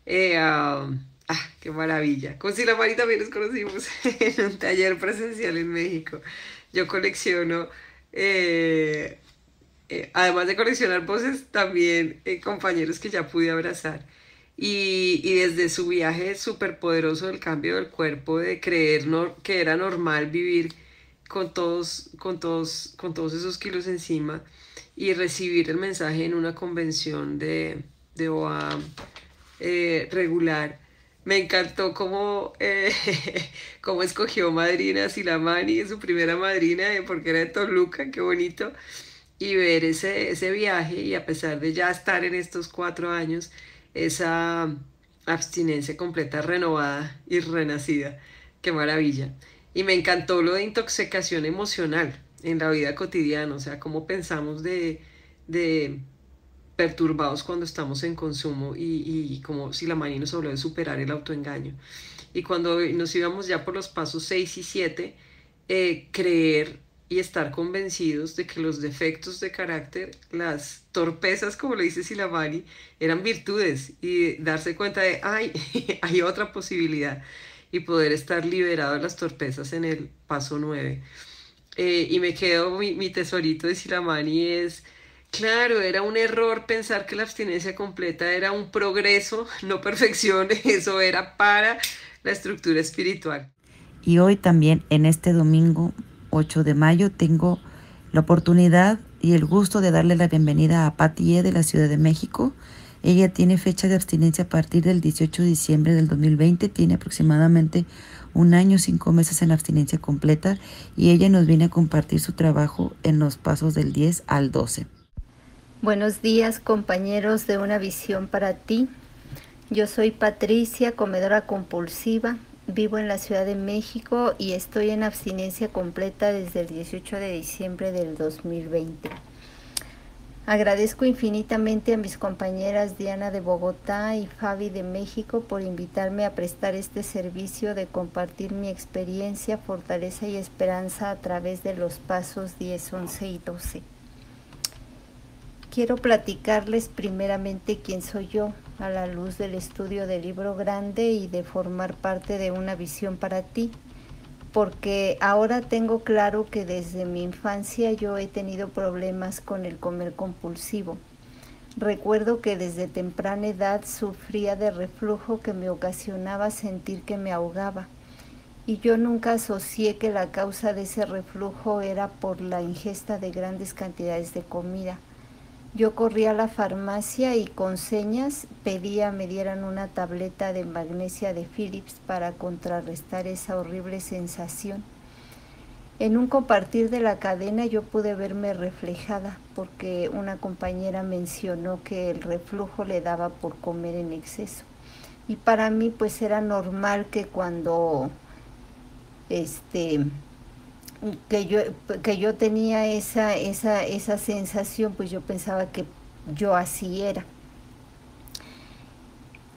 Qué maravilla. Con Silamani también nos conocimos en un taller presencial en México. Yo colecciono, además de coleccionar voces, también compañeros que ya pude abrazar. Y desde su viaje súper poderoso del cambio del cuerpo, de creer que era normal vivir con todos esos kilos encima y recibir el mensaje en una convención de OA regular. Me encantó cómo escogió madrina a Silamani, su primera madrina, porque era de Toluca, qué bonito. Y ver ese viaje y a pesar de ya estar en estos 4 años, esa abstinencia completa, renovada y renacida. Qué maravilla. Y me encantó lo de intoxicación emocional en la vida cotidiana, o sea, cómo pensamos de perturbados cuando estamos en consumo y como si la Mani nos habló de superar el autoengaño. Y cuando nos íbamos ya por los pasos 6 y 7, creer y estar convencidos de que los defectos de carácter, las torpezas, como le dice Silamani, eran virtudes y darse cuenta de, ay, hay otra posibilidad y poder estar liberado de las torpezas en el paso 9. Y me quedo, mi tesorito de Silamani es, claro, era un error pensar que la abstinencia completa era un progreso, no perfección, eso era para la estructura espiritual. Y hoy también, en este domingo 8 de mayo, tengo la oportunidad y el gusto de darle la bienvenida a Pati E. de la Ciudad de México. Ella tiene fecha de abstinencia a partir del 18 de diciembre del 2020, tiene aproximadamente 1 año, 5 meses en abstinencia completa y ella nos viene a compartir su trabajo en los pasos del 10 al 12. Buenos días, compañeros de Una Visión para Ti. Yo soy Patricia, comedora compulsiva vivo en la Ciudad de México y estoy en abstinencia completa desde el 18 de diciembre del 2020. Agradezco infinitamente a mis compañeras Diana de Bogotá y Fabi de México por invitarme a prestar este servicio de compartir mi experiencia, fortaleza y esperanza a través de los pasos 10, 11 y 12. Quiero platicarles primeramente quién soy yo, a la luz del estudio del libro grande y de formar parte de una visión para ti, porque ahora tengo claro que desde mi infancia yo he tenido problemas con el comer compulsivo. Recuerdo que desde temprana edad sufría de reflujo que me ocasionaba sentir que me ahogaba, y yo nunca asocié que la causa de ese reflujo era por la ingesta de grandes cantidades de comida. Yo corría a la farmacia y con señas pedía me dieran una tableta de magnesia de Philips para contrarrestar esa horrible sensación. En un compartir de la cadena yo pude verme reflejada porque una compañera mencionó que el reflujo le daba por comer en exceso. Y para mí pues era normal que cuando que yo tenía esa sensación, pues yo pensaba que yo así era.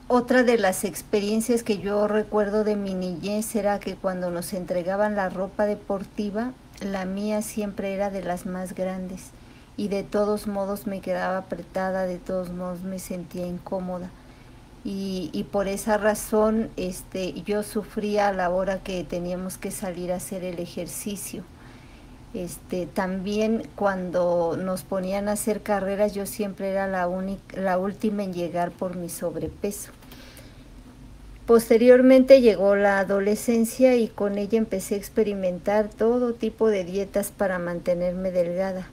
Otra de las experiencias que yo recuerdo de mi niñez era que cuando nos entregaban la ropa deportiva, la mía siempre era de las más grandes y de todos modos me quedaba apretada, de todos modos me sentía incómoda. Y por esa razón yo sufría a la hora que teníamos que salir a hacer el ejercicio. También cuando nos ponían a hacer carreras yo siempre era la última en llegar por mi sobrepeso. Posteriormente llegó la adolescencia y con ella empecé a experimentar todo tipo de dietas para mantenerme delgada.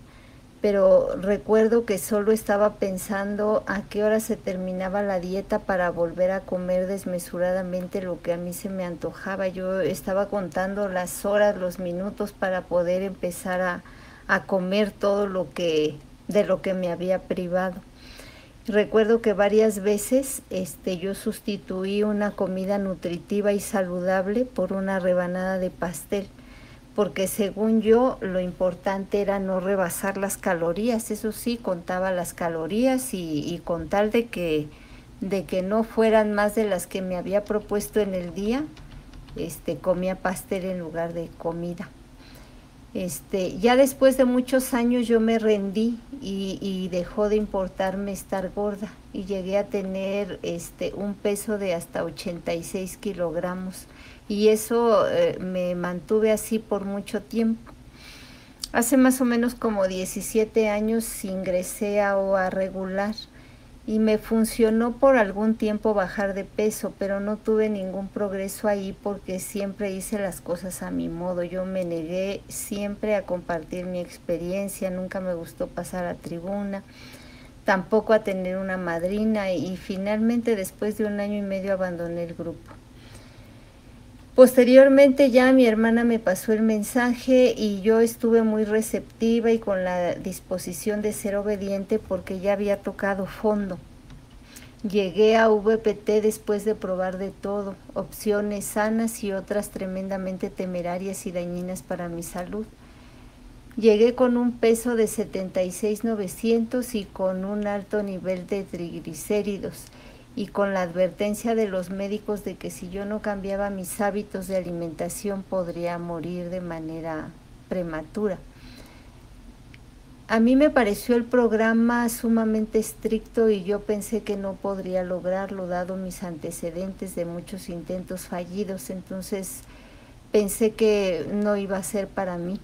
Pero recuerdo que solo estaba pensando a qué hora se terminaba la dieta para volver a comer desmesuradamente lo que a mí se me antojaba. Yo estaba contando las horas, los minutos para poder empezar a comer todo de lo que me había privado. Recuerdo que varias veces yo sustituí una comida nutritiva y saludable por una rebanada de pastel, porque según yo lo importante era no rebasar las calorías. Eso sí, contaba las calorías y con tal de que no fueran más de las que me había propuesto en el día, comía pastel en lugar de comida. Ya después de muchos años yo me rendí y dejó de importarme estar gorda y llegué a tener un peso de hasta 86 kilogramos y eso me mantuve así por mucho tiempo. Hace más o menos como 17 años ingresé a OA regular y me funcionó por algún tiempo bajar de peso, pero no tuve ningún progreso ahí porque siempre hice las cosas a mi modo. Yo me negué siempre a compartir mi experiencia, nunca me gustó pasar a tribuna, tampoco a tener una madrina y finalmente después de 1 año y medio abandoné el grupo. Posteriormente ya mi hermana me pasó el mensaje y yo estuve muy receptiva y con la disposición de ser obediente porque ya había tocado fondo. Llegué a VPT después de probar de todo, opciones sanas y otras tremendamente temerarias y dañinas para mi salud. Llegué con un peso de 76,900 y con un alto nivel de triglicéridos y con la advertencia de los médicos de que si yo no cambiaba mis hábitos de alimentación podría morir de manera prematura. A mí me pareció el programa sumamente estricto y yo pensé que no podría lograrlo dado mis antecedentes de muchos intentos fallidos, entonces pensé que no iba a ser para mí.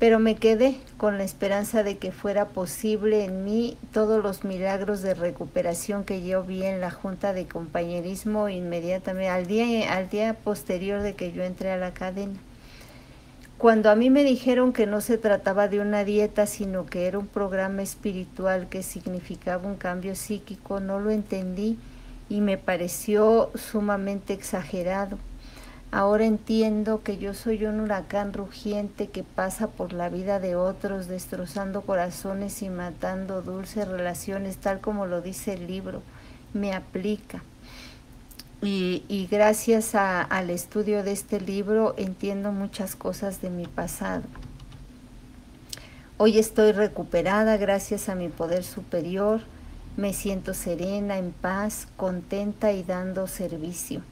Pero me quedé con la esperanza de que fuera posible en mí todos los milagros de recuperación que yo vi en la junta de compañerismo inmediatamente, al día posterior de que yo entré a la cadena. Cuando a mí me dijeron que no se trataba de una dieta, sino que era un programa espiritual que significaba un cambio psíquico, no lo entendí y me pareció sumamente exagerado. Ahora entiendo que yo soy un huracán rugiente que pasa por la vida de otros, destrozando corazones y matando dulces relaciones, tal como lo dice el libro. Me aplica. y gracias al estudio de este libro entiendo muchas cosas de mi pasado. Hoy estoy recuperada gracias a mi poder superior, me siento serena, en paz, contenta y dando servicio.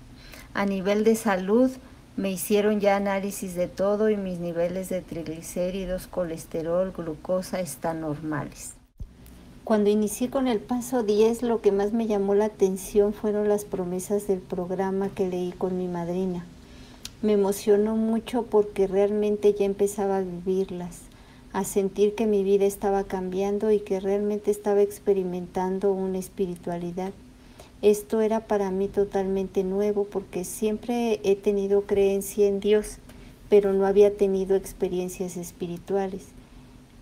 A nivel de salud, me hicieron ya análisis de todo y mis niveles de triglicéridos, colesterol, glucosa están normales. Cuando inicié con el paso 10, lo que más me llamó la atención fueron las promesas del programa que leí con mi madrina. Me emocionó mucho porque realmente ya empezaba a vivirlas, a sentir que mi vida estaba cambiando y que realmente estaba experimentando una espiritualidad. Esto era para mí totalmente nuevo porque siempre he tenido creencia en Dios, pero no había tenido experiencias espirituales.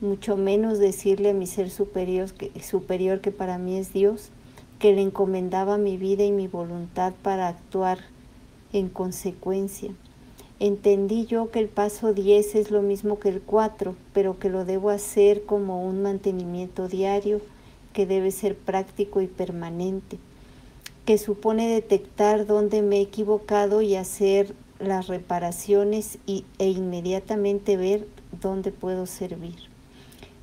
Mucho menos decirle a mi ser superior que para mí es Dios, que le encomendaba mi vida y mi voluntad para actuar en consecuencia. Entendí yo que el paso 10 es lo mismo que el 4, pero que lo debo hacer como un mantenimiento diario, que debe ser práctico y permanente, que supone detectar dónde me he equivocado y hacer las reparaciones e inmediatamente ver dónde puedo servir.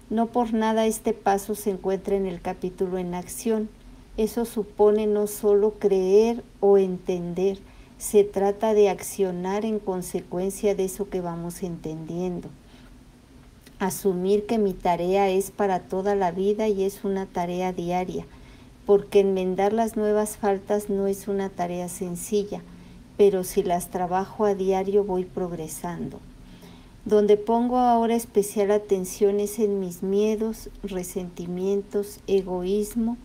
No por nada este paso se encuentra en el capítulo en acción. Eso supone no solo creer o entender, se trata de accionar en consecuencia de eso que vamos entendiendo. Asumir que mi tarea es para toda la vida y es una tarea diaria, porque enmendar las nuevas faltas no es una tarea sencilla, pero si las trabajo a diario voy progresando. Donde pongo ahora especial atención es en mis miedos, resentimientos, egoísmo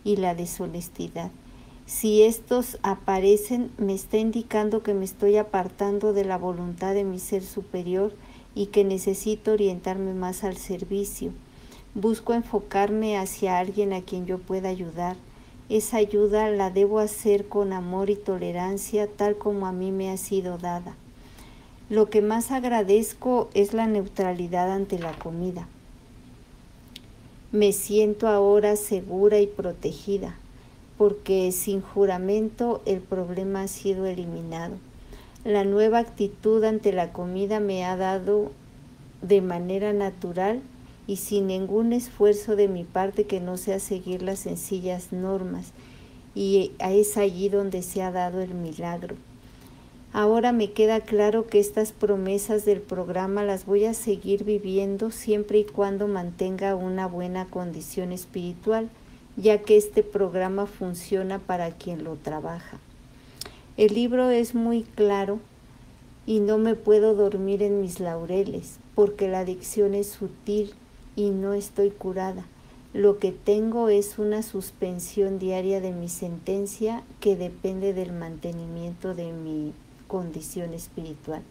y la deshonestidad. Si estos aparecen, me está indicando que me estoy apartando de la voluntad de mi ser superior y que necesito orientarme más al servicio. Busco enfocarme hacia alguien a quien yo pueda ayudar. Esa ayuda la debo hacer con amor y tolerancia, tal como a mí me ha sido dada. Lo que más agradezco es la neutralidad ante la comida. Me siento ahora segura y protegida, porque sin juramento el problema ha sido eliminado. La nueva actitud ante la comida me ha dado de manera natural y sin ningún esfuerzo de mi parte que no sea seguir las sencillas normas, y es allí donde se ha dado el milagro. Ahora me queda claro que estas promesas del programa las voy a seguir viviendo siempre y cuando mantenga una buena condición espiritual, ya que este programa funciona para quien lo trabaja. El libro es muy claro y no me puedo dormir en mis laureles, porque la adicción es sutil y no estoy curada. Lo que tengo es una suspensión diaria de mi sentencia que depende del mantenimiento de mi condición espiritual.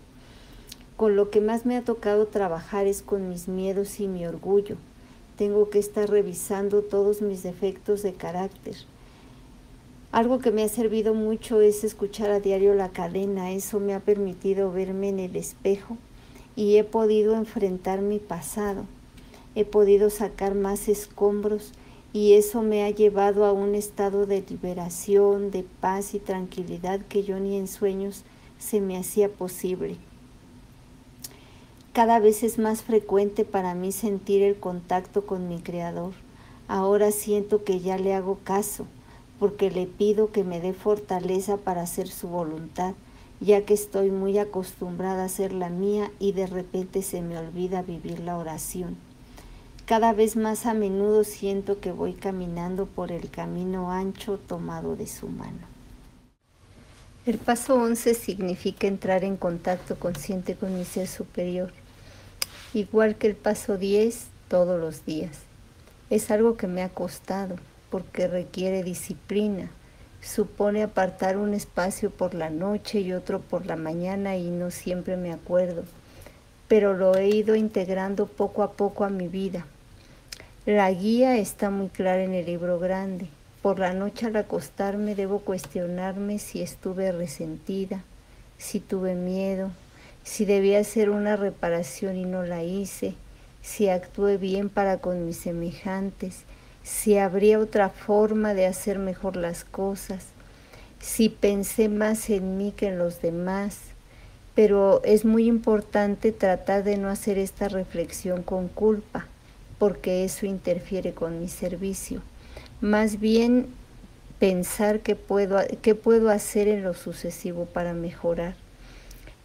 Con lo que más me ha tocado trabajar es con mis miedos y mi orgullo. Tengo que estar revisando todos mis defectos de carácter. Algo que me ha servido mucho es escuchar a diario La Cadena. Eso me ha permitido verme en el espejo y he podido enfrentar mi pasado. He podido sacar más escombros y eso me ha llevado a un estado de liberación, de paz y tranquilidad que yo ni en sueños se me hacía posible. Cada vez es más frecuente para mí sentir el contacto con mi Creador. Ahora siento que ya le hago caso, porque le pido que me dé fortaleza para hacer su voluntad, ya que estoy muy acostumbrada a hacer la mía y de repente se me olvida vivir la oración. Cada vez más a menudo siento que voy caminando por el camino ancho tomado de su mano. El paso 11 significa entrar en contacto consciente con mi ser superior, igual que el paso 10 todos los días. Es algo que me ha costado porque requiere disciplina. Supone apartar un espacio por la noche y otro por la mañana y no siempre me acuerdo, pero lo he ido integrando poco a poco a mi vida. La guía está muy clara en el libro grande. Por la noche al acostarme debo cuestionarme si estuve resentida, si tuve miedo, si debía hacer una reparación y no la hice, si actué bien para con mis semejantes, si habría otra forma de hacer mejor las cosas. si pensé más en mí que en los demás, pero es muy importante tratar de no hacer esta reflexión con culpa, porque eso interfiere con mi servicio. Más bien pensar qué puedo hacer en lo sucesivo para mejorar.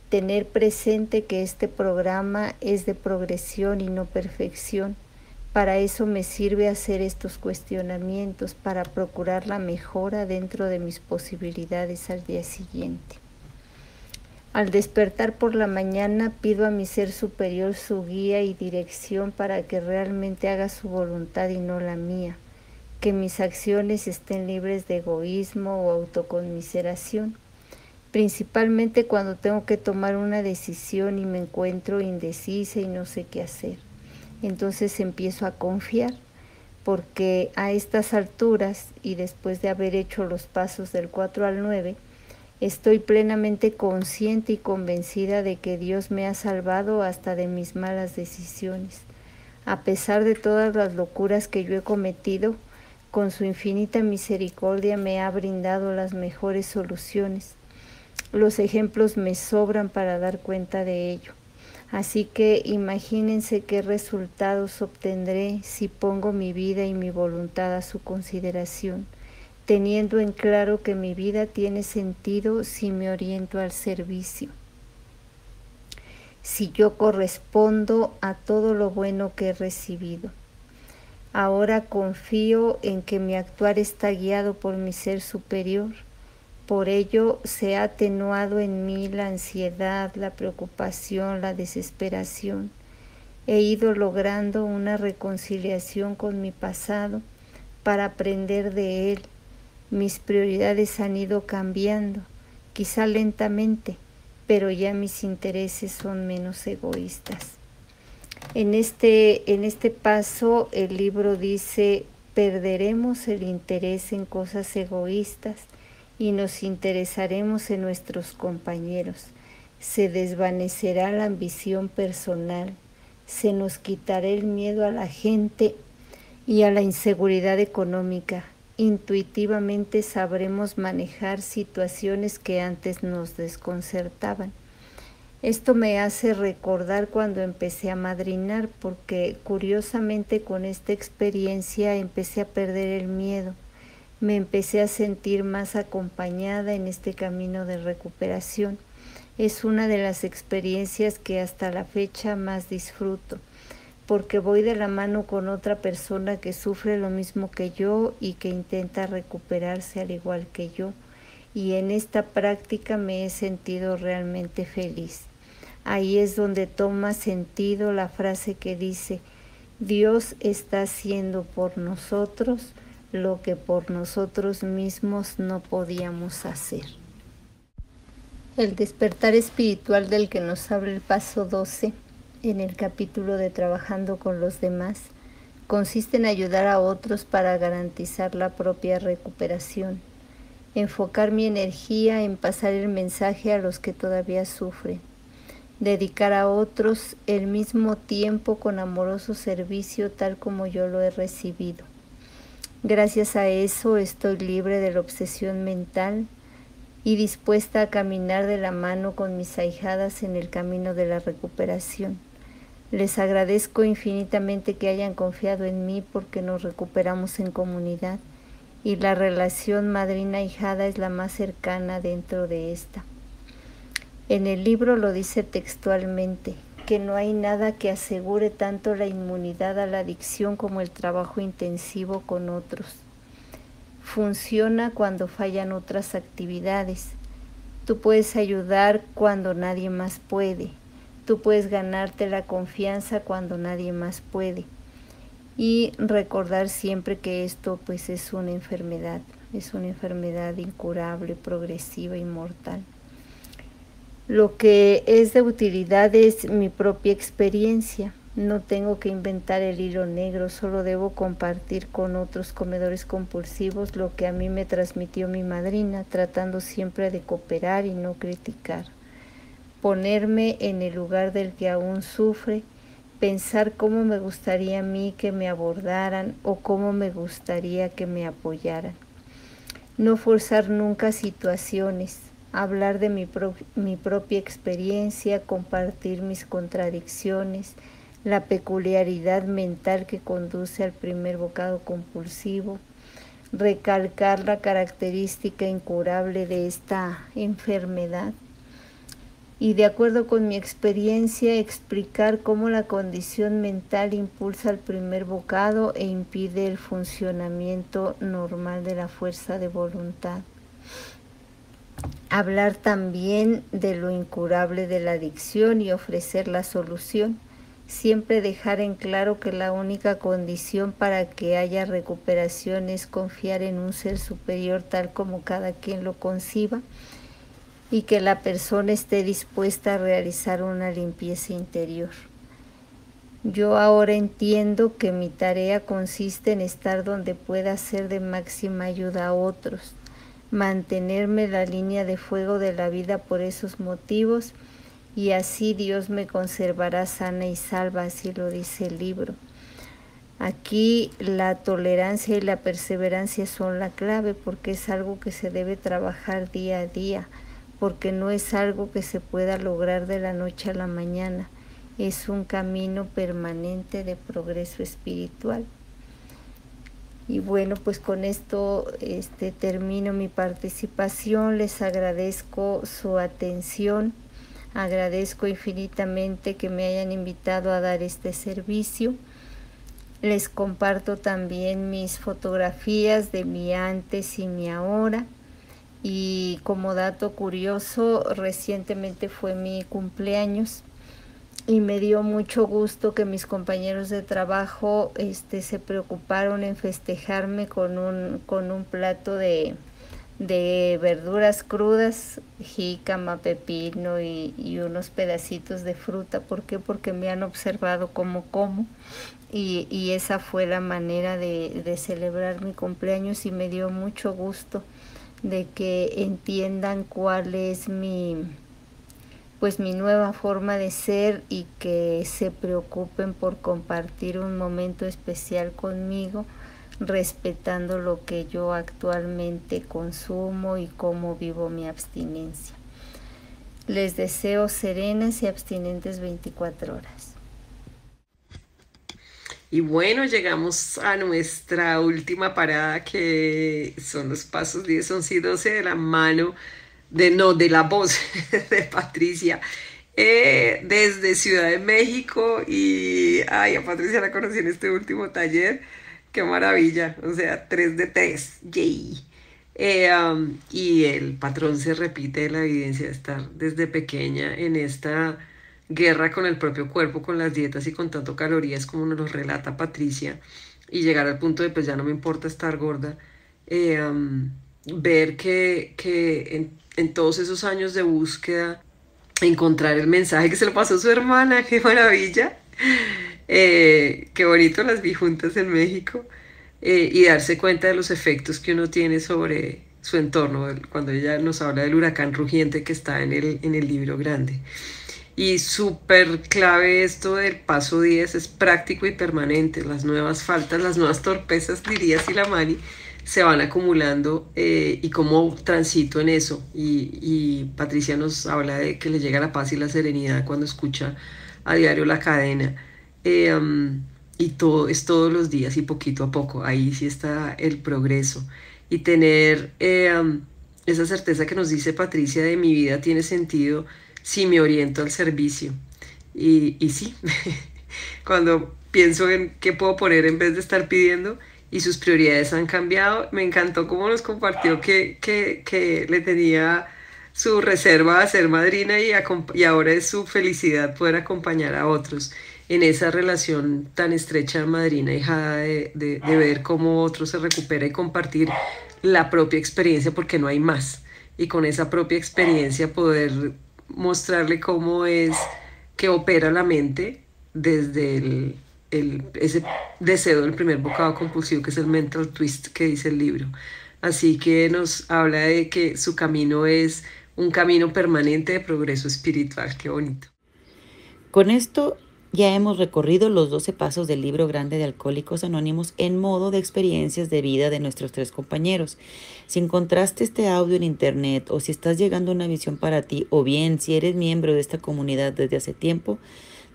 Tener presente que este programa es de progresión y no perfección. Para eso me sirve hacer estos cuestionamientos, para procurar la mejora dentro de mis posibilidades al día siguiente. Al despertar por la mañana pido a mi ser superior su guía y dirección para que realmente haga su voluntad y no la mía, que mis acciones estén libres de egoísmo o autoconmiseración, principalmente cuando tengo que tomar una decisión y me encuentro indecisa y no sé qué hacer. Entonces empiezo a confiar, porque a estas alturas y después de haber hecho los pasos del 4 al 9, estoy plenamente consciente y convencida de que Dios me ha salvado hasta de mis malas decisiones. A pesar de todas las locuras que yo he cometido, con su infinita misericordia me ha brindado las mejores soluciones. Los ejemplos me sobran para dar cuenta de ello. Así que imagínense qué resultados obtendré si pongo mi vida y mi voluntad a su consideración, teniendo en claro que mi vida tiene sentido si me oriento al servicio. Si yo correspondo a todo lo bueno que he recibido. Ahora confío en que mi actuar está guiado por mi ser superior. Por ello se ha atenuado en mí la ansiedad, la preocupación, la desesperación. He ido logrando una reconciliación con mi pasado para aprender de él. Mis prioridades han ido cambiando, quizá lentamente, pero ya mis intereses son menos egoístas. En este paso el libro dice: perderemos el interés en cosas egoístas y nos interesaremos en nuestros compañeros. Se desvanecerá la ambición personal, se nos quitará el miedo a la gente y a la inseguridad económica. Intuitivamente sabremos manejar situaciones que antes nos desconcertaban. Esto me hace recordar cuando empecé a madrinar, porque curiosamente con esta experiencia empecé a perder el miedo. Me empecé a sentir más acompañada en este camino de recuperación. Es una de las experiencias que hasta la fecha más disfruto, porque voy de la mano con otra persona que sufre lo mismo que yo y que intenta recuperarse al igual que yo. Y en esta práctica me he sentido realmente feliz. Ahí es donde toma sentido la frase que dice: Dios está haciendo por nosotros lo que por nosotros mismos no podíamos hacer. El despertar espiritual del que nos habla el paso 12, en el capítulo de Trabajando con los demás, consiste en ayudar a otros para garantizar la propia recuperación, enfocar mi energía en pasar el mensaje a los que todavía sufren, dedicar a otros el mismo tiempo con amoroso servicio tal como yo lo he recibido. Gracias a eso estoy libre de la obsesión mental y dispuesta a caminar de la mano con mis ahijadas en el camino de la recuperación. Les agradezco infinitamente que hayan confiado en mí, porque nos recuperamos en comunidad y la relación madrina-ahijada es la más cercana dentro de esta. En el libro lo dice textualmente, que no hay nada que asegure tanto la inmunidad a la adicción como el trabajo intensivo con otros. Funciona cuando fallan otras actividades. Tú puedes ayudar cuando nadie más puede. Tú puedes ganarte la confianza cuando nadie más puede. Y recordar siempre que esto pues es una enfermedad incurable, progresiva y mortal. Lo que es de utilidad es mi propia experiencia. No tengo que inventar el hilo negro, solo debo compartir con otros comedores compulsivos lo que a mí me transmitió mi madrina, tratando siempre de cooperar y no criticar. Ponerme en el lugar del que aún sufre, pensar cómo me gustaría a mí que me abordaran o cómo me gustaría que me apoyaran. No forzar nunca situaciones, hablar de mi propia experiencia, compartir mis contradicciones, la peculiaridad mental que conduce al primer bocado compulsivo, recalcar la característica incurable de esta enfermedad y, de acuerdo con mi experiencia, explicar cómo la condición mental impulsa el primer bocado e impide el funcionamiento normal de la fuerza de voluntad. Hablar también de lo incurable de la adicción y ofrecer la solución. Siempre dejar en claro que la única condición para que haya recuperación es confiar en un ser superior tal como cada quien lo conciba y que la persona esté dispuesta a realizar una limpieza interior. Yo ahora entiendo que mi tarea consiste en estar donde pueda ser de máxima ayuda a otros, mantenerme en la línea de fuego de la vida por esos motivos, y así Dios me conservará sana y salva, así lo dice el libro. Aquí la tolerancia y la perseverancia son la clave, porque es algo que se debe trabajar día a día, porque no es algo que se pueda lograr de la noche a la mañana, es un camino permanente de progreso espiritual. Y bueno, pues con esto termino mi participación. Les agradezco su atención. Agradezco infinitamente que me hayan invitado a dar este servicio. Les comparto también mis fotografías de mi antes y mi ahora. Y como dato curioso, recientemente fue mi cumpleaños y me dio mucho gusto que mis compañeros de trabajo se preocuparon en festejarme con un plato de verduras crudas, jícama, pepino y unos pedacitos de fruta. ¿Por qué? Porque me han observado cómo como y esa fue la manera de celebrar mi cumpleaños, y me dio mucho gusto de que entiendan cuál es mi nueva forma de ser y que se preocupen por compartir un momento especial conmigo, respetando lo que yo actualmente consumo y cómo vivo mi abstinencia. Les deseo serenas y abstinentes 24 horas. Y bueno, llegamos a nuestra última parada, que son los pasos 10, 11 y 12 de la mano de la voz de Patricia, desde Ciudad de México. Y a Patricia la conocí en este último taller. Qué maravilla, o sea, 3 de 3, yay. Y el patrón se repite, la evidencia de estar desde pequeña en esta guerra con el propio cuerpo, con las dietas y con tanto calorías como nos lo relata Patricia, y llegar al punto de pues ya no me importa estar gorda. Ver que en todos esos años de búsqueda, encontrar el mensaje que se lo pasó su hermana, qué maravilla. Qué bonito, las vi juntas en México, y darse cuenta de los efectos que uno tiene sobre su entorno, cuando ella nos habla del huracán rugiente que está en el libro grande. Y súper clave esto del paso 10, es práctico y permanente. Las nuevas faltas, las nuevas torpezas, diría Silamani, se van acumulando, y cómo transito en eso. Y Patricia nos habla de que le llega la paz y la serenidad cuando escucha a diario la cadena. Y todo es todos los días y poquito a poco. Ahí sí está el progreso. Y tener esa certeza que nos dice Patricia de mi vida tiene sentido si me oriento al servicio. Y sí, cuando pienso en qué puedo poner en vez de estar pidiendo, y sus prioridades han cambiado. Me encantó cómo nos compartió que le tenía su reserva a ser madrina, y ahora es su felicidad poder acompañar a otros en esa relación tan estrecha madrina-hijada, de ver cómo otro se recupera y compartir la propia experiencia, porque no hay más. Y con esa propia experiencia poder mostrarle cómo es que opera la mente desde ese deseo del primer bocado compulsivo, que es el mental twist que dice el libro. Así que nos habla de que su camino es un camino permanente de progreso espiritual. Qué bonito. Con esto Ya hemos recorrido los 12 pasos del libro grande de Alcohólicos Anónimos en modo de experiencias de vida de nuestros 3 compañeros. Si encontraste este audio en internet o si estás llegando a una visión para ti o bien si eres miembro de esta comunidad desde hace tiempo,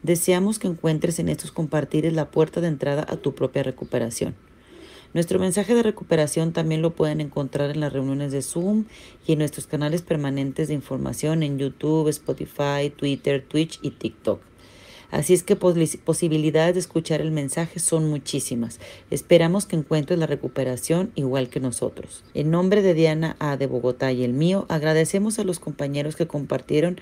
deseamos que encuentres en estos compartires la puerta de entrada a tu propia recuperación. Nuestro mensaje de recuperación también lo pueden encontrar en las reuniones de Zoom y en nuestros canales permanentes de información en YouTube, Spotify, Twitter, Twitch y TikTok. Así es que posibilidades de escuchar el mensaje son muchísimas. Esperamos que encuentres la recuperación igual que nosotros. En nombre de Diana A. de Bogotá y el mío, agradecemos a los compañeros que compartieron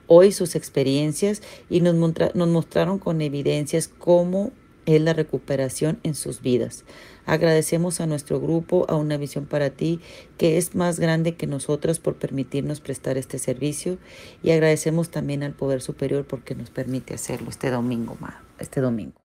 hoy sus experiencias y nos mostraron con evidencias cómo es la recuperación en sus vidas. Agradecemos a nuestro grupo, a Una Visión para Ti, que es más grande que nosotras por permitirnos prestar este servicio, y agradecemos también al Poder Superior porque nos permite hacerlo este domingo.